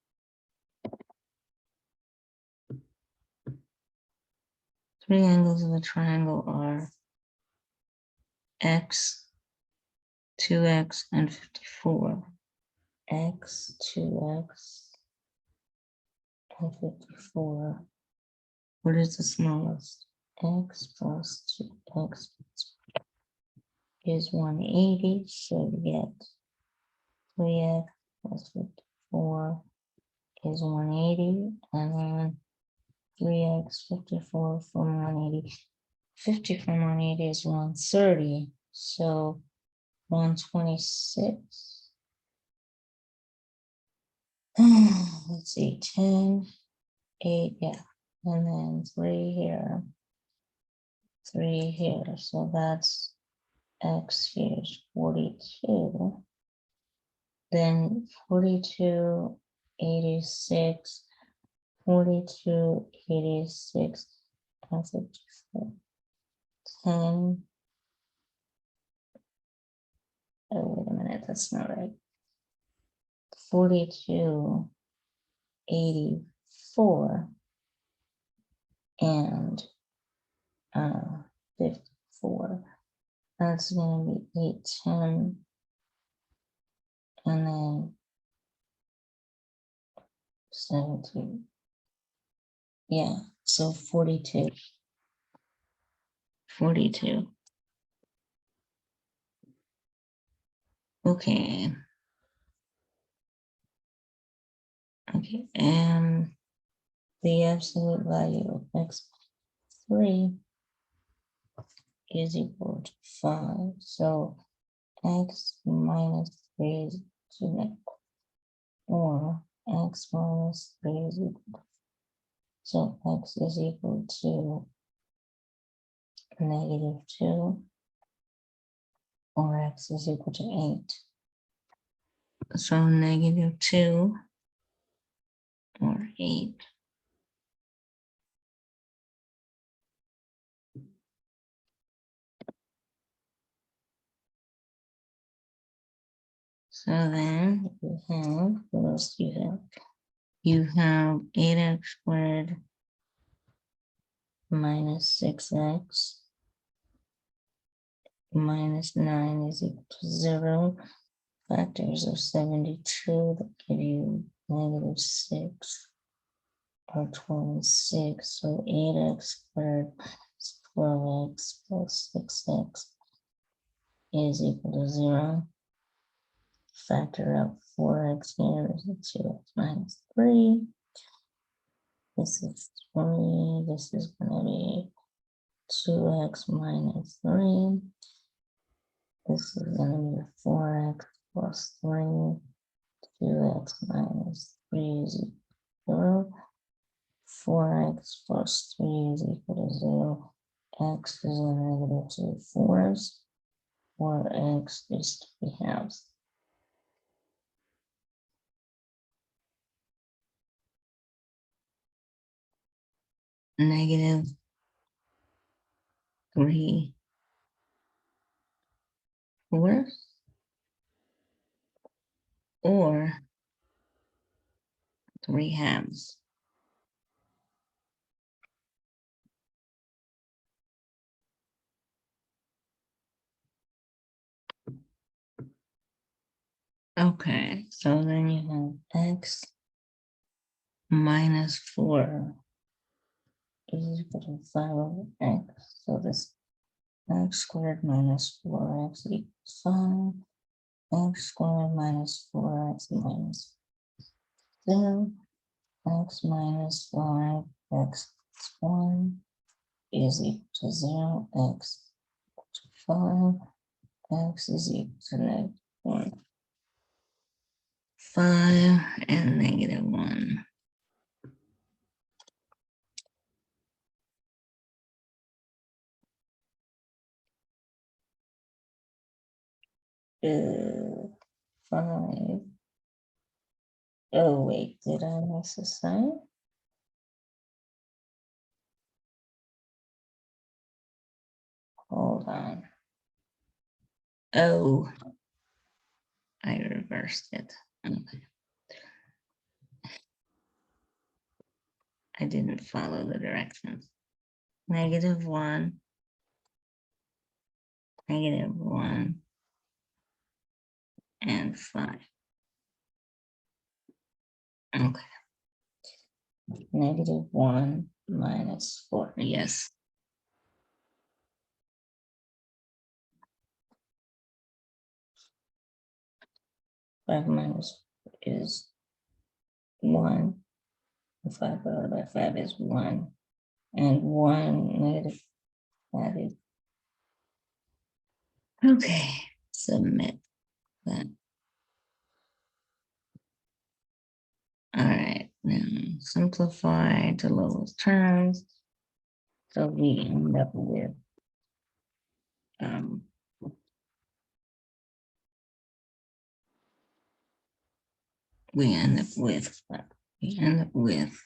Three angles of a triangle are x, 2x, and 54. X, 2x, and 54. What is the smallest? X plus 2x is 180, so we get 3x plus 54 is 180, and then 3x 54 from 180. 50 from 180 is 130, so 126. Let's see, 10, 8, yeah, and then 3 here, 3 here, so that's x here is 42. Then 42, 86, 42, 86, and 54. 10. Oh, wait a minute, that's not right. 42, 84, and 54. That's going to be 8, 10, and then 17. Yeah, so 42. 42. Okay. Okay, and the absolute value of x3 is equal to 5. So x minus 3 is equal to, or x minus 3 is equal to, so x is equal to negative 2, or x is equal to 8. So negative 2 or 8. So then you have, what else do you have? You have 8x squared minus 6x minus 9 is equal to 0. Factors of 72 that give you negative 6 or 26. So 8x squared is 12x plus 6x is equal to 0. Factor out 4x here, this is 2x minus 3. This is 3, this is gonna be 2x minus 3. This is gonna be 4x plus 3. 2x minus 3 is equal to 0. 4x plus 3 is equal to 0. X is a negative 2 fourths. 4x is 3 halves. Negative 3 fourths or 3 halves. Okay, so then you have x minus 4 is equal to 5 over x. So this x squared minus 4x equals 5. X squared minus 4x minus 0. X minus 5, x plus 1 is equal to 0. X equal to 5. X is equal to negative 1. 5 and negative 1. Uh, 5. Oh, wait, did I miss a sign? Hold on. Oh, I reversed it. Okay. I didn't follow the directions. Negative 1, negative 1, and 5. Okay. Negative 1 minus 4. Yes. Five minus is 1. 5 divided by 5 is 1. And 1 negative added. Okay, submit that. All right, now simplify to lowest terms. So we end up with we end up with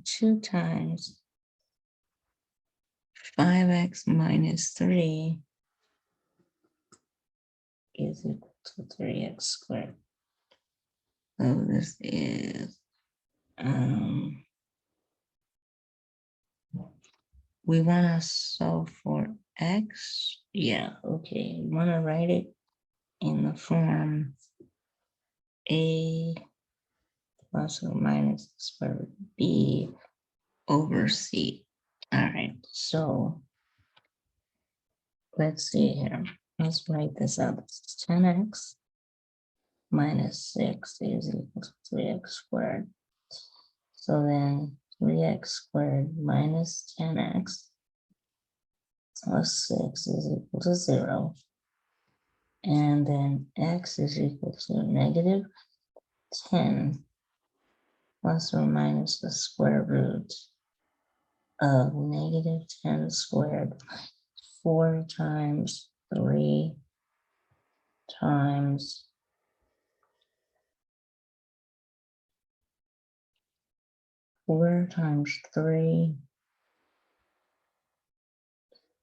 2 times 5x minus 3 is equal to 3x squared. So this is we want to solve for x. Yeah, okay. We want to write it in the form a plus or minus square root of b over c. All right, so let's see here. Let's write this up. It's 10x minus 6 is equal to 3x squared. So then 3x squared minus 10x plus 6 is equal to 0. And then x is equal to negative 10 plus or minus the square root of negative 10 squared. 4 times 3 times 4 times 3.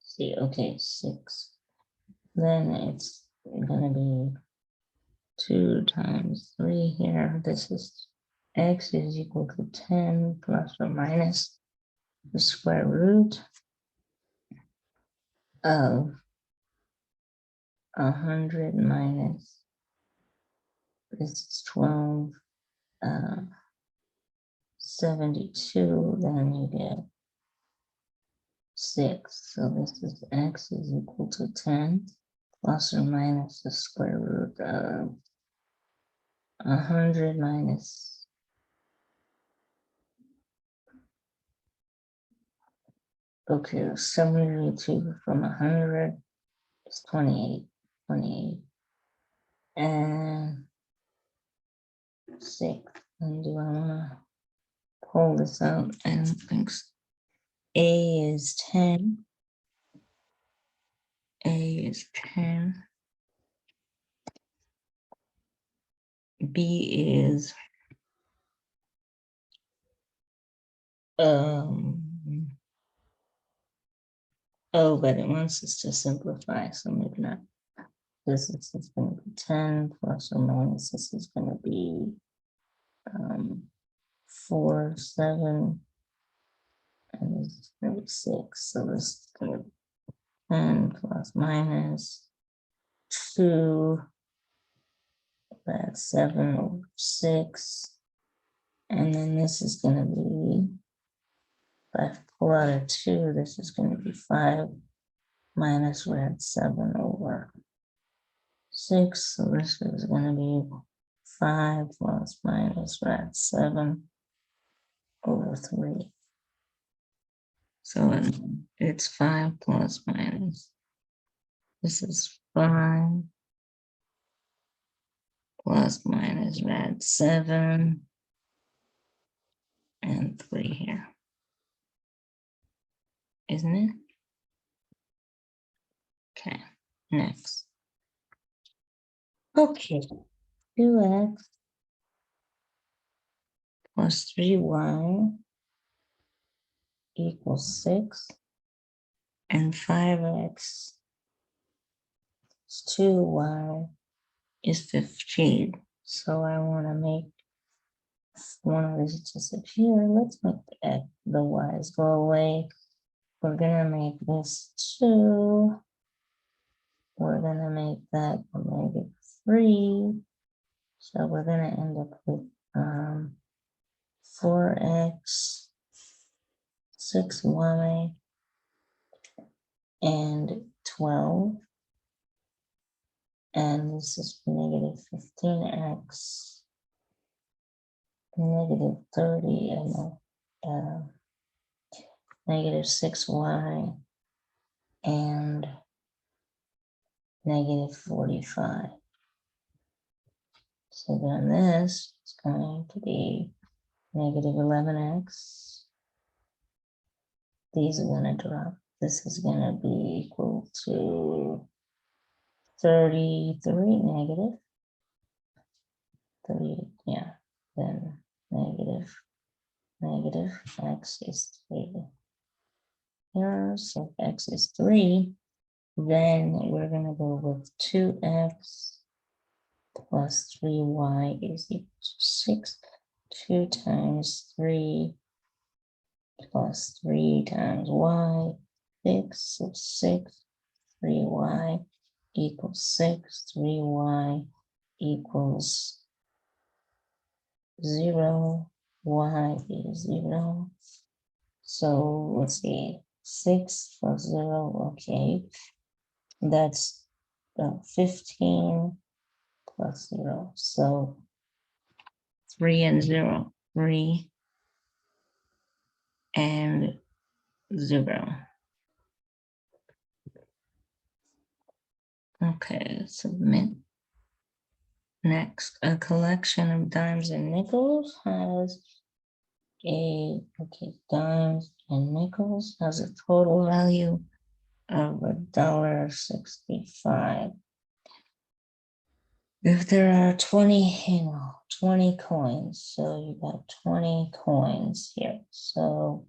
See, okay, 6. Then it's gonna be 2 times 3 here. This is x is equal to 10 plus or minus the square root of 100 minus this is 12, 72. Then you get 6. So this is x is equal to 10 plus or minus the square root of 100 minus. Okay, 72 from 100 is 28. 28. And 6. And do I want to pull this out? I don't think so. A is 10. A is 10. B is oh, but it wants us to simplify, so maybe not. This is going to be 10 plus or minus. This is going to be 4, 7, and this is going to be 6. So this is going to be 10 plus minus 2. That's 7 over 6. And then this is going to be, if I pull out a 2, this is going to be 5 minus, we're at 7 over 6. So this is going to be 5 plus minus, we're at 7 over 3. So it's 5 plus minus. This is 5 plus minus, we're at 7 and 3 here. Isn't it? Okay, next. Okay, 2x plus 3y equals 6, and 5x is 2y is 15. So I want to make one of these disappear. Let's make the y's go away. We're going to make this 2. We're going to make that -3. So we're going to end up with 4x, 6y, and 12. And this is negative 15x, negative 30, and negative 6y, and negative 45. So then this is going to be negative 11x. These are going to drop. This is going to be equal to 33 negative 30, yeah, then negative x is 3 here, so x is 3, then we're going to go with 2x plus 3y is equal to 6. 2 times 3 plus 3 times y, 6, so 6, 3y equals 6, 3y equals 0, y is 0. So let's see, 6 plus 0, okay, that's 15 plus 0. So 3 and 0, 3 and 0. Okay, submit. Next, a collection of dimes and nickels has dimes and nickels has a total value of $1.65. If there are 20 coins, so you got 20 coins here. So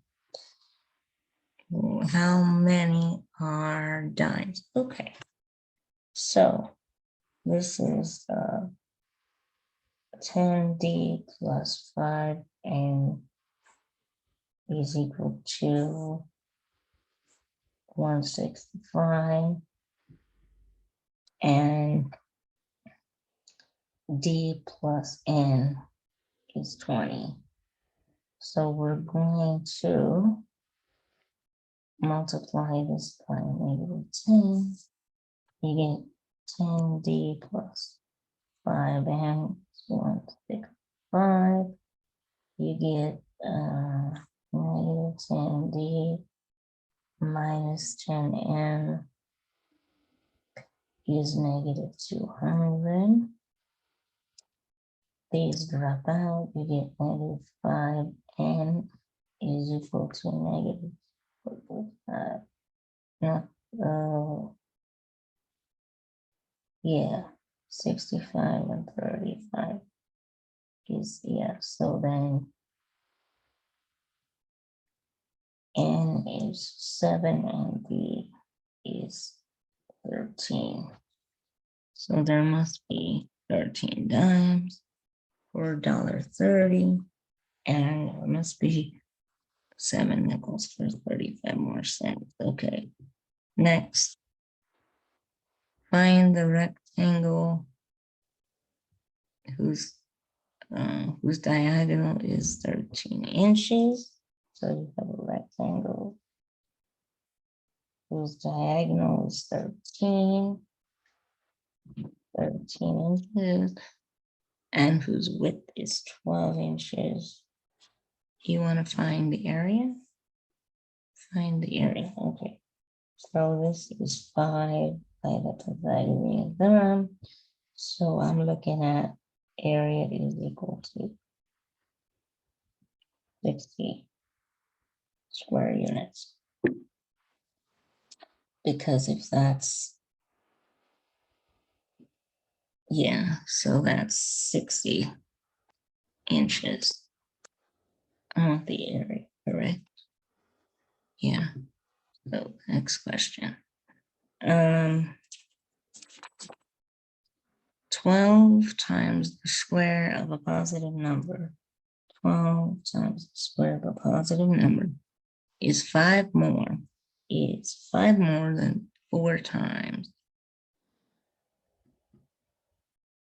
how many are dimes? Okay, so this is 10d plus 5n is equal to 165, and d plus n is 20. So we're going to multiply this by -10, you get 10d plus 5n, 165. You get -10d minus 10n is -200. These drop out, you get -5n is equal to -5. Not, yeah, 65 and 35 is, yeah, so then n is 7 and b is 13. So there must be 13 dimes for $1.30, and it must be 7 nickels for 35 more cents. Okay, next, find the rectangle whose diagonal is 13 inches. So you have a rectangle whose diagonal is 13 inches, and whose width is 12 inches. You want to find the area? Find the area, okay. So this is 5 by the Pythagorean theorem. So I'm looking at area is equal to 60 square units. Because if that's, yeah, so that's 60 inches. I want the area, correct? Yeah. So next question. 12 times the square of a positive number. 12 times the square of a positive number is 5 more. It's 5 more than 4 times.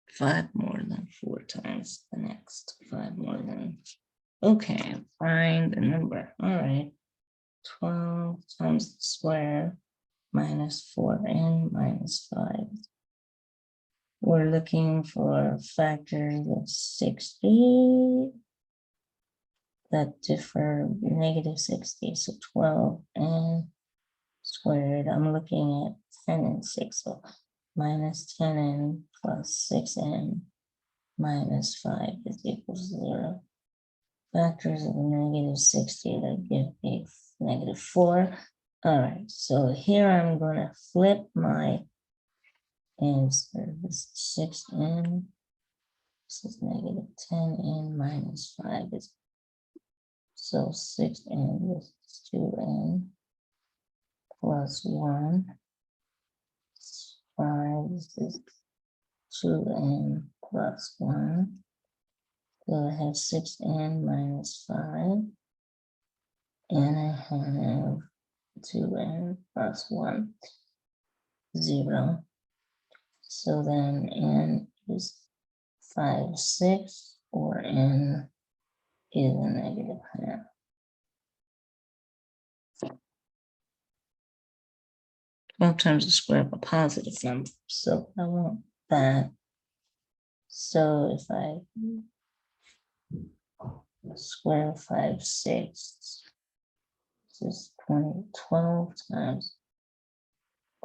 5 more than 4 times the next. 5 more than. Okay, find the number. All right. 12 times the square minus 4n minus 5. We're looking for factors of 60 that differ -60. So 12n squared. I'm looking at 10 and 6. So minus 10n plus 6n minus 5 is equal to 0. Factors of -60 that give me -4. All right, so here I'm going to flip my answer. This is 6n. This is -10n minus 5 is, so 6n, this is 2n plus 1. 5, this is 2n plus 1. So I have 6n minus 5. And I have 2n plus 1, 0. So then n is 5, 6, or n is a -half. 12 times the square of a positive number. So I want that. So if I square 5, 6, this is 12 times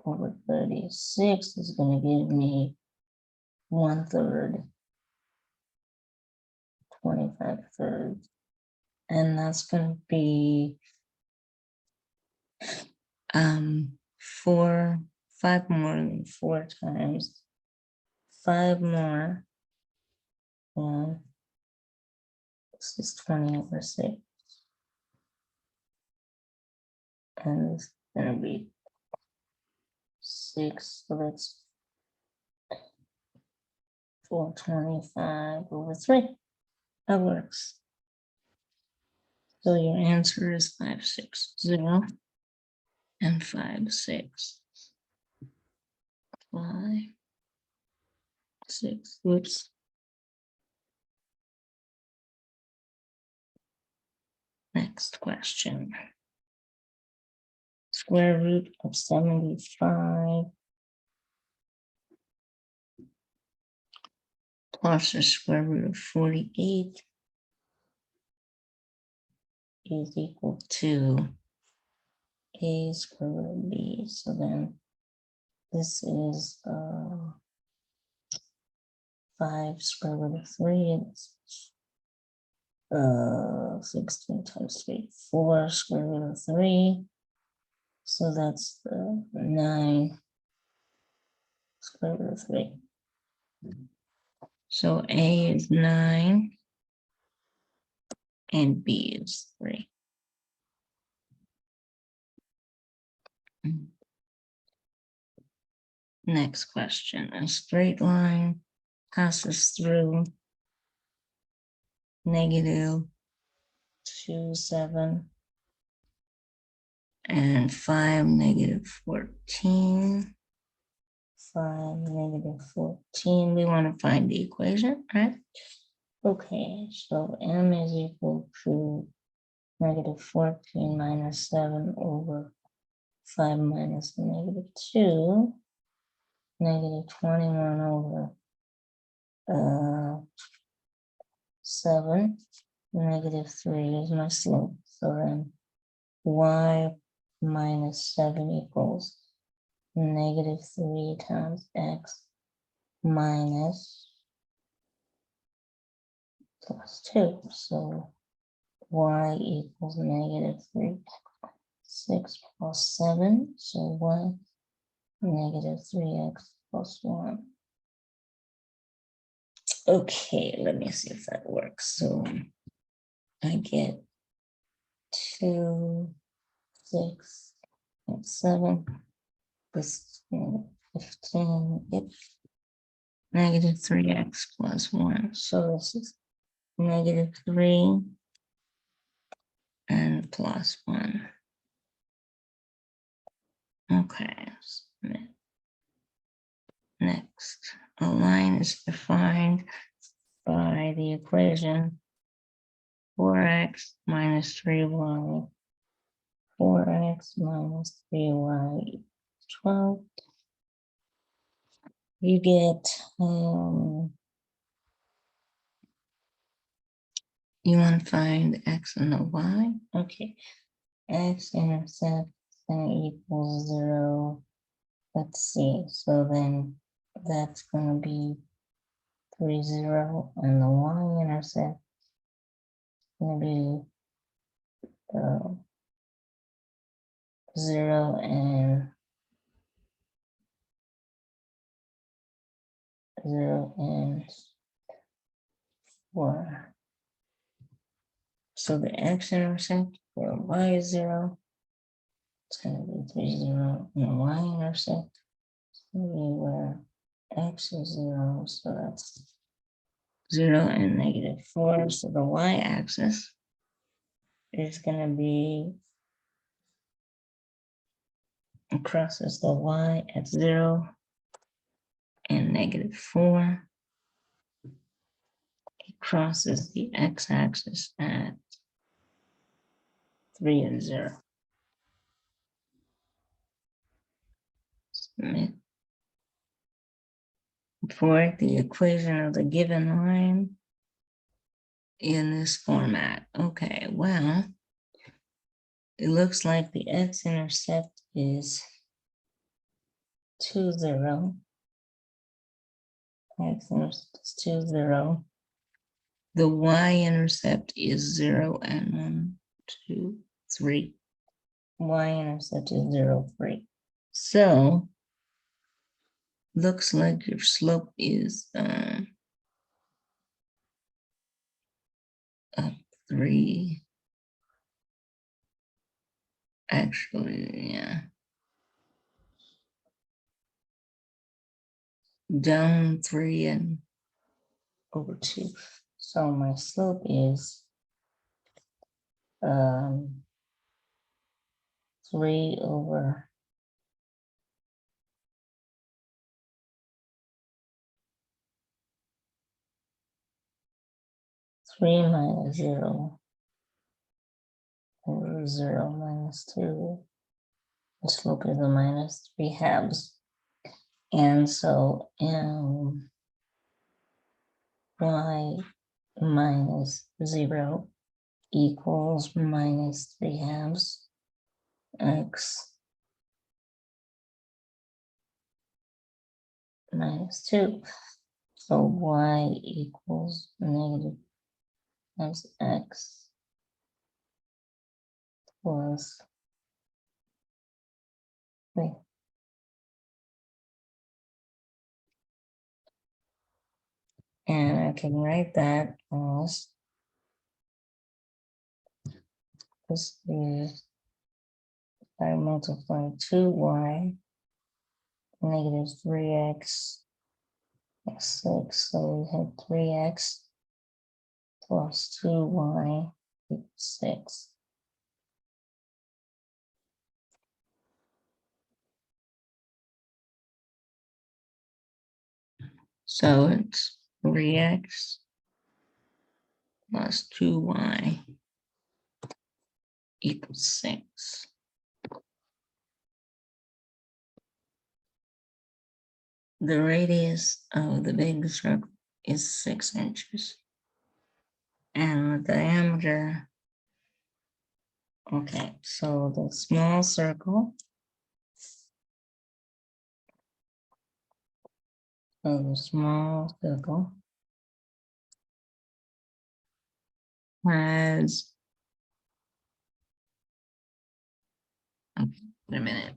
over 36 is going to give me 1/3, 25 thirds. And that's going to be 5 more than 4 times 5 more than, this is 20 over 6. And it's going to be 6, so that's 425 over 3. That works. So your answer is 560 and 5, 6. 5, 6, whoops. Next question. square root of 75 plus the square root of 48 is equal to a square root of b. So then this is 5 square root of 3. It's 16 times 3, 4 square root of 3. So that's 9 square root of 3. So A is 9 and B is 3. Next question. A straight line passes through -2, 7 and 5, -14. 5, -14. We want to find the equation, right? Okay, so m is equal to -14 minus 7 over 5 minus -2, -21 over 7, -3 is my slope. So then y minus 7 equals -3 times x minus plus 2. So y equals -3. 6 plus 7. So y -3x plus 1. Okay, let me see if that works. So I get 2, 6, and 7 plus 15, it's -3x plus 1. So this is -3 and plus 1. Okay, next, a line is defined by the equation 4x minus 3y, 4x minus 3y, 12. You get, you want to find x and the y? Okay, x-intercept equals 0. Let's see, so then that's going to be 3, 0, and the y-intercept going to be 0 and 0 and 4. So the x-intercept for y is 0. It's going to be 3, 0, and the y-intercept is going to be where x is 0. So that's 0 and -4. So the y-axis is going to be crosses the y at 0 and -4. It crosses the x-axis at 3 and 0. Submit. For the equation of the given line in this format. Okay, well, it looks like the x-intercept is 2, 0. X-intercept is 2, 0. The y-intercept is 0 and 1, 2, 3. Y-intercept is 0, 3. So looks like your slope is up 3. Actually, yeah. Down 3 and over 2. So my slope is 3 over 3 minus 0 over 0 minus 2 the slope is a minus 3 halves. And so y minus 0 equals minus 3 halves x minus 2. So y equals negative times x plus 3. And I can write that as this is, I multiply 2y negative 3x plus 6. So we have 3x plus 2y equals 6. So it's 3x plus 2y equals 6. The radius of the big circle is 6 inches. And the diameter, okay, so the small circle, has, okay, wait a minute.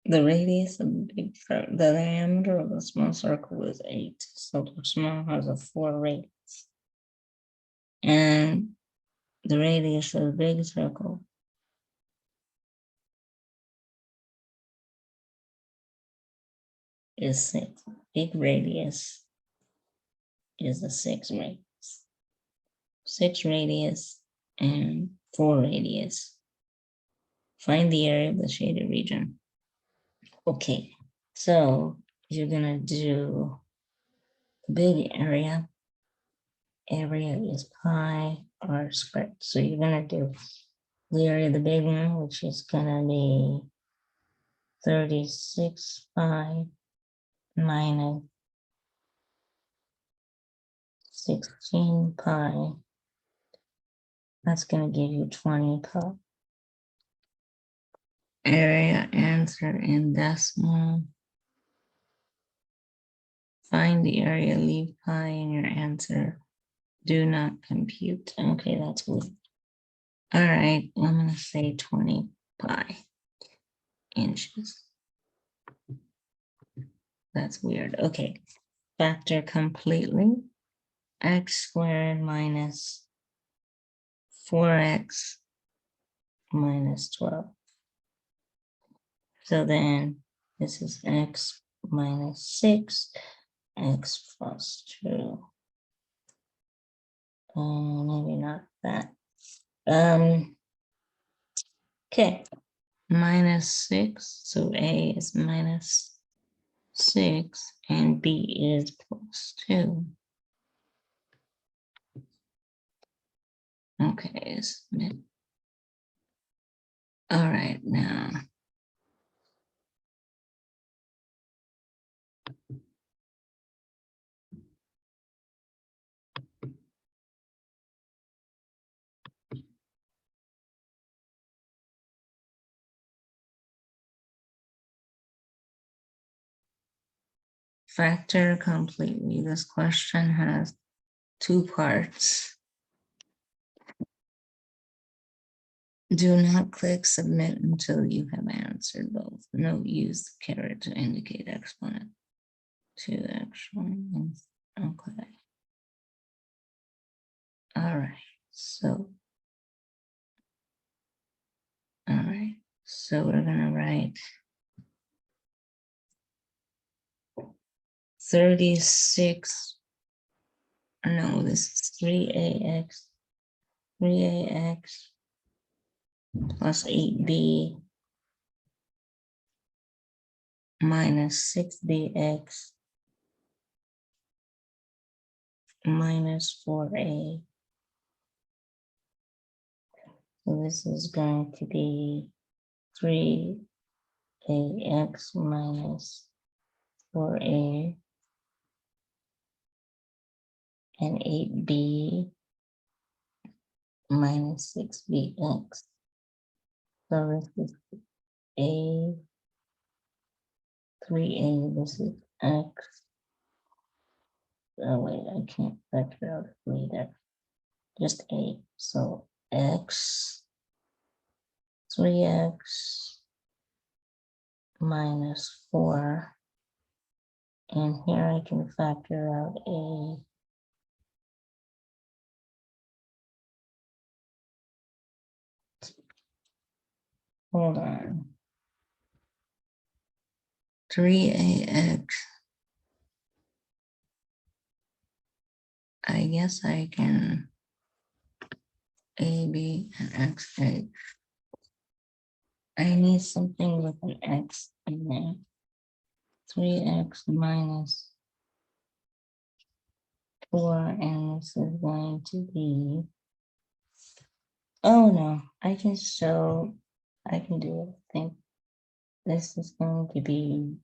The radius of the big circle, the diameter of the small circle is 8. So the small has a 4 radius. And the radius of the big circle is 6. Big radius is the 6 radius. 6 radius and 4 radius. Find the area of the shaded region. Okay, so you're gonna do the big area. Area is pi r squared. So you're gonna do the area of the big one, which is gonna be 36 pi minus 16 pi. That's gonna give you 20 pi. Area answer in decimal. Find the area, leave pi in your answer. Do not compute. Okay, that's good. All right, I'm gonna say 20 pi inches. That's weird. Okay, factor completely. X squared minus 4x minus 12. So then this is x minus 6, x plus 2. Maybe not that. Okay, minus 6. So A is minus 6 and B is plus 2. Okay, all right, now. Factor completely. This question has 2 parts. Do not click submit until you have answered both. Note, use the caret to indicate exponent to actually. Okay. All right. So, all right. So we're gonna write 36. No, this is 3ax plus 8b minus 6bx minus 4a. So this is going to be 3ax minus 4a and 8b minus 6bx. So this is a 3a, this is x. Oh wait, I can't factor out 3 there. Just a. So x, 3x minus 4. And here I can factor out a. Hold on. 3ax. I guess I can ab and xa. I need something with an x in there. 3x minus 4, and this is going to be. Oh no, I can do it. I think this is going to be.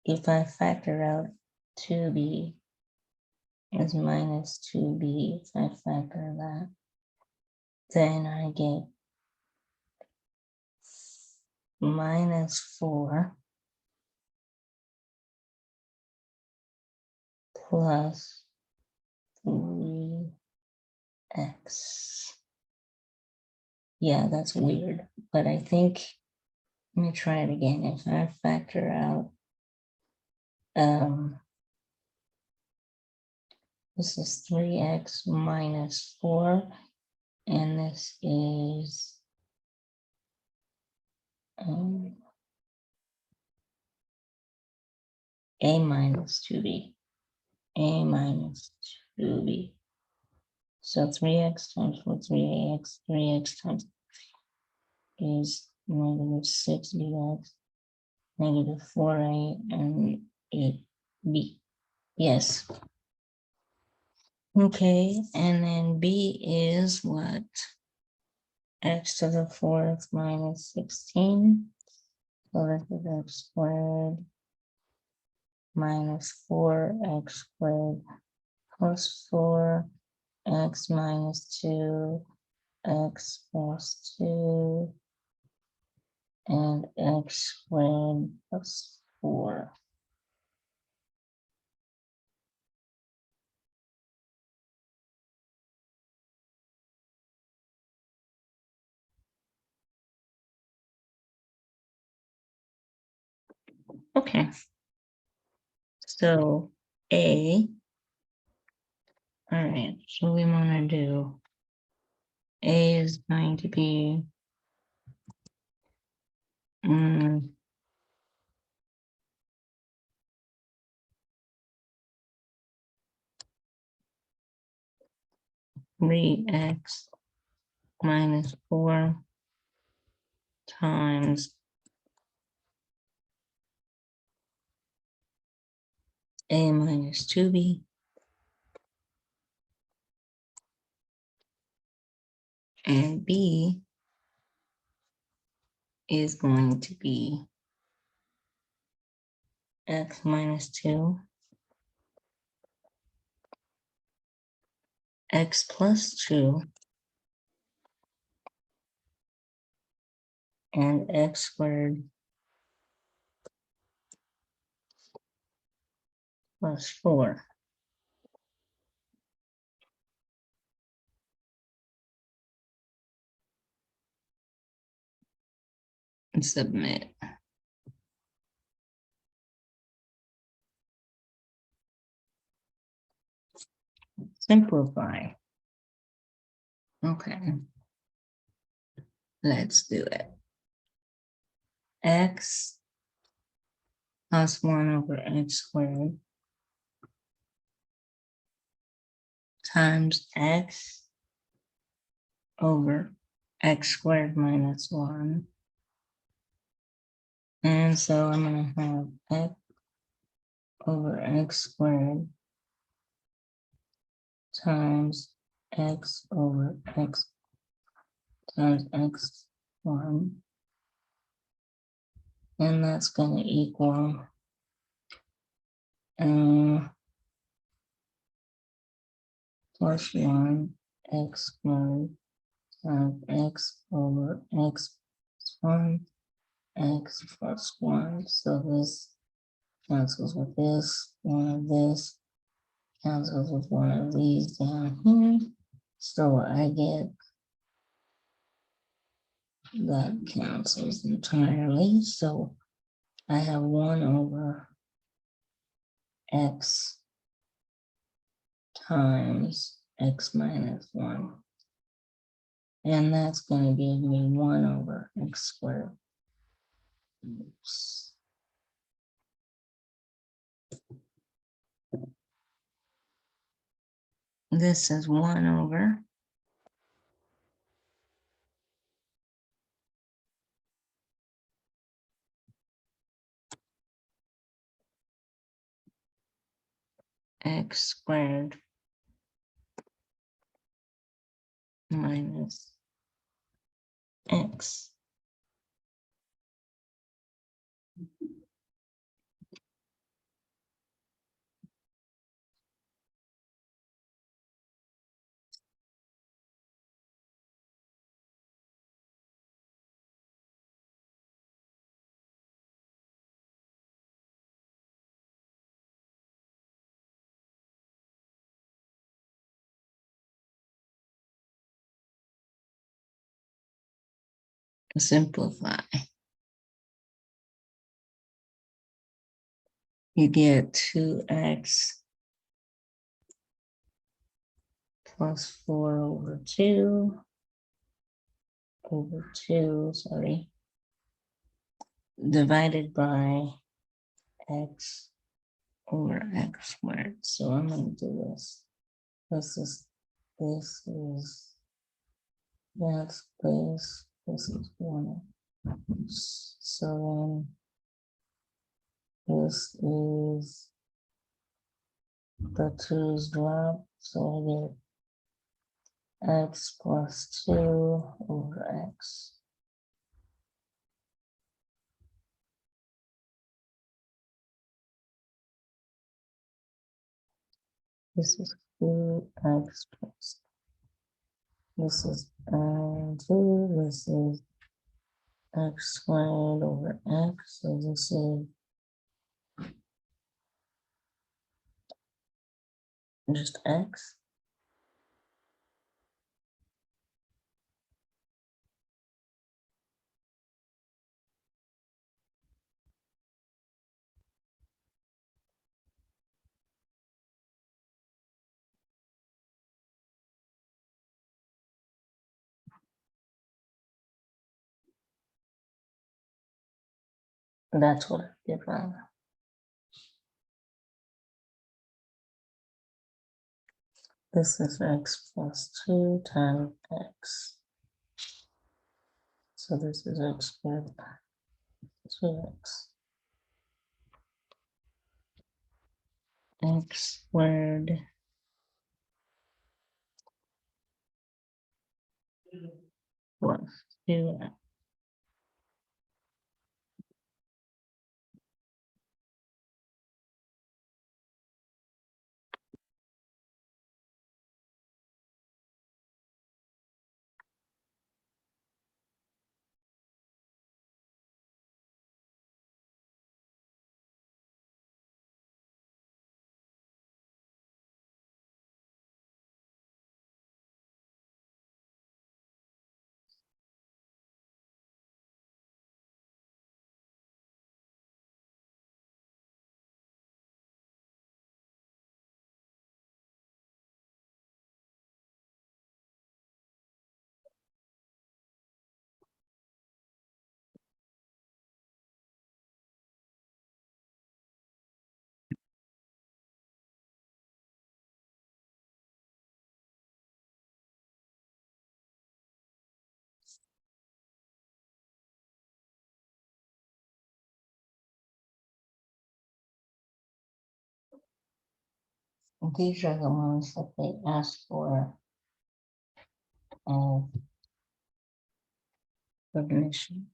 If I factor out 2b is minus 2b, if I factor that, then I get minus 4 plus 3x. Yeah, that's weird, but I think, let me try it again. If I factor out, this is 3x minus 4, and this is a minus 2b, a minus 2b. So 3x times 4, 3ax, 3x times is negative 6bx, negative 4a, and 8b. Yes. Okay, and then b is what? X to the 4th minus 16. So this is x squared minus 4x squared plus 4x minus 2, x plus 2, and x squared plus 4. Okay. So A, all right, so we want to do, A is going to be 3x minus 4 times a minus 2b and b is going to be x minus 2, x plus 2, and x squared plus 4. And submit. Simplify. Okay. Let's do it. X plus 1 over x squared times x over x squared minus 1. And so I'm going to have x over x squared times x over x times x1. And that's going to equal plus 1 x squared times x over x1 x plus 1. So this cancels with this, one of this cancels with one of these down here. So I get that cancels entirely. So I have 1 over x times x minus 1. And that's going to give me 1 over x squared. Oops. This is 1 over x squared minus x. Simplify. You get 2x plus 4 over 2 over 2, sorry, divided by x over x squared. So I'm going to do this. This is that's this is 1. So this is the 2's drop. So I get x plus 2 over x. This is 2x plus. This is 2. This is x squared over x. So this is just x. That's what I did wrong. This is x plus 2 times x. So this is x squared 2x. X squared plus 2x. These are the ones that they asked for of recognition.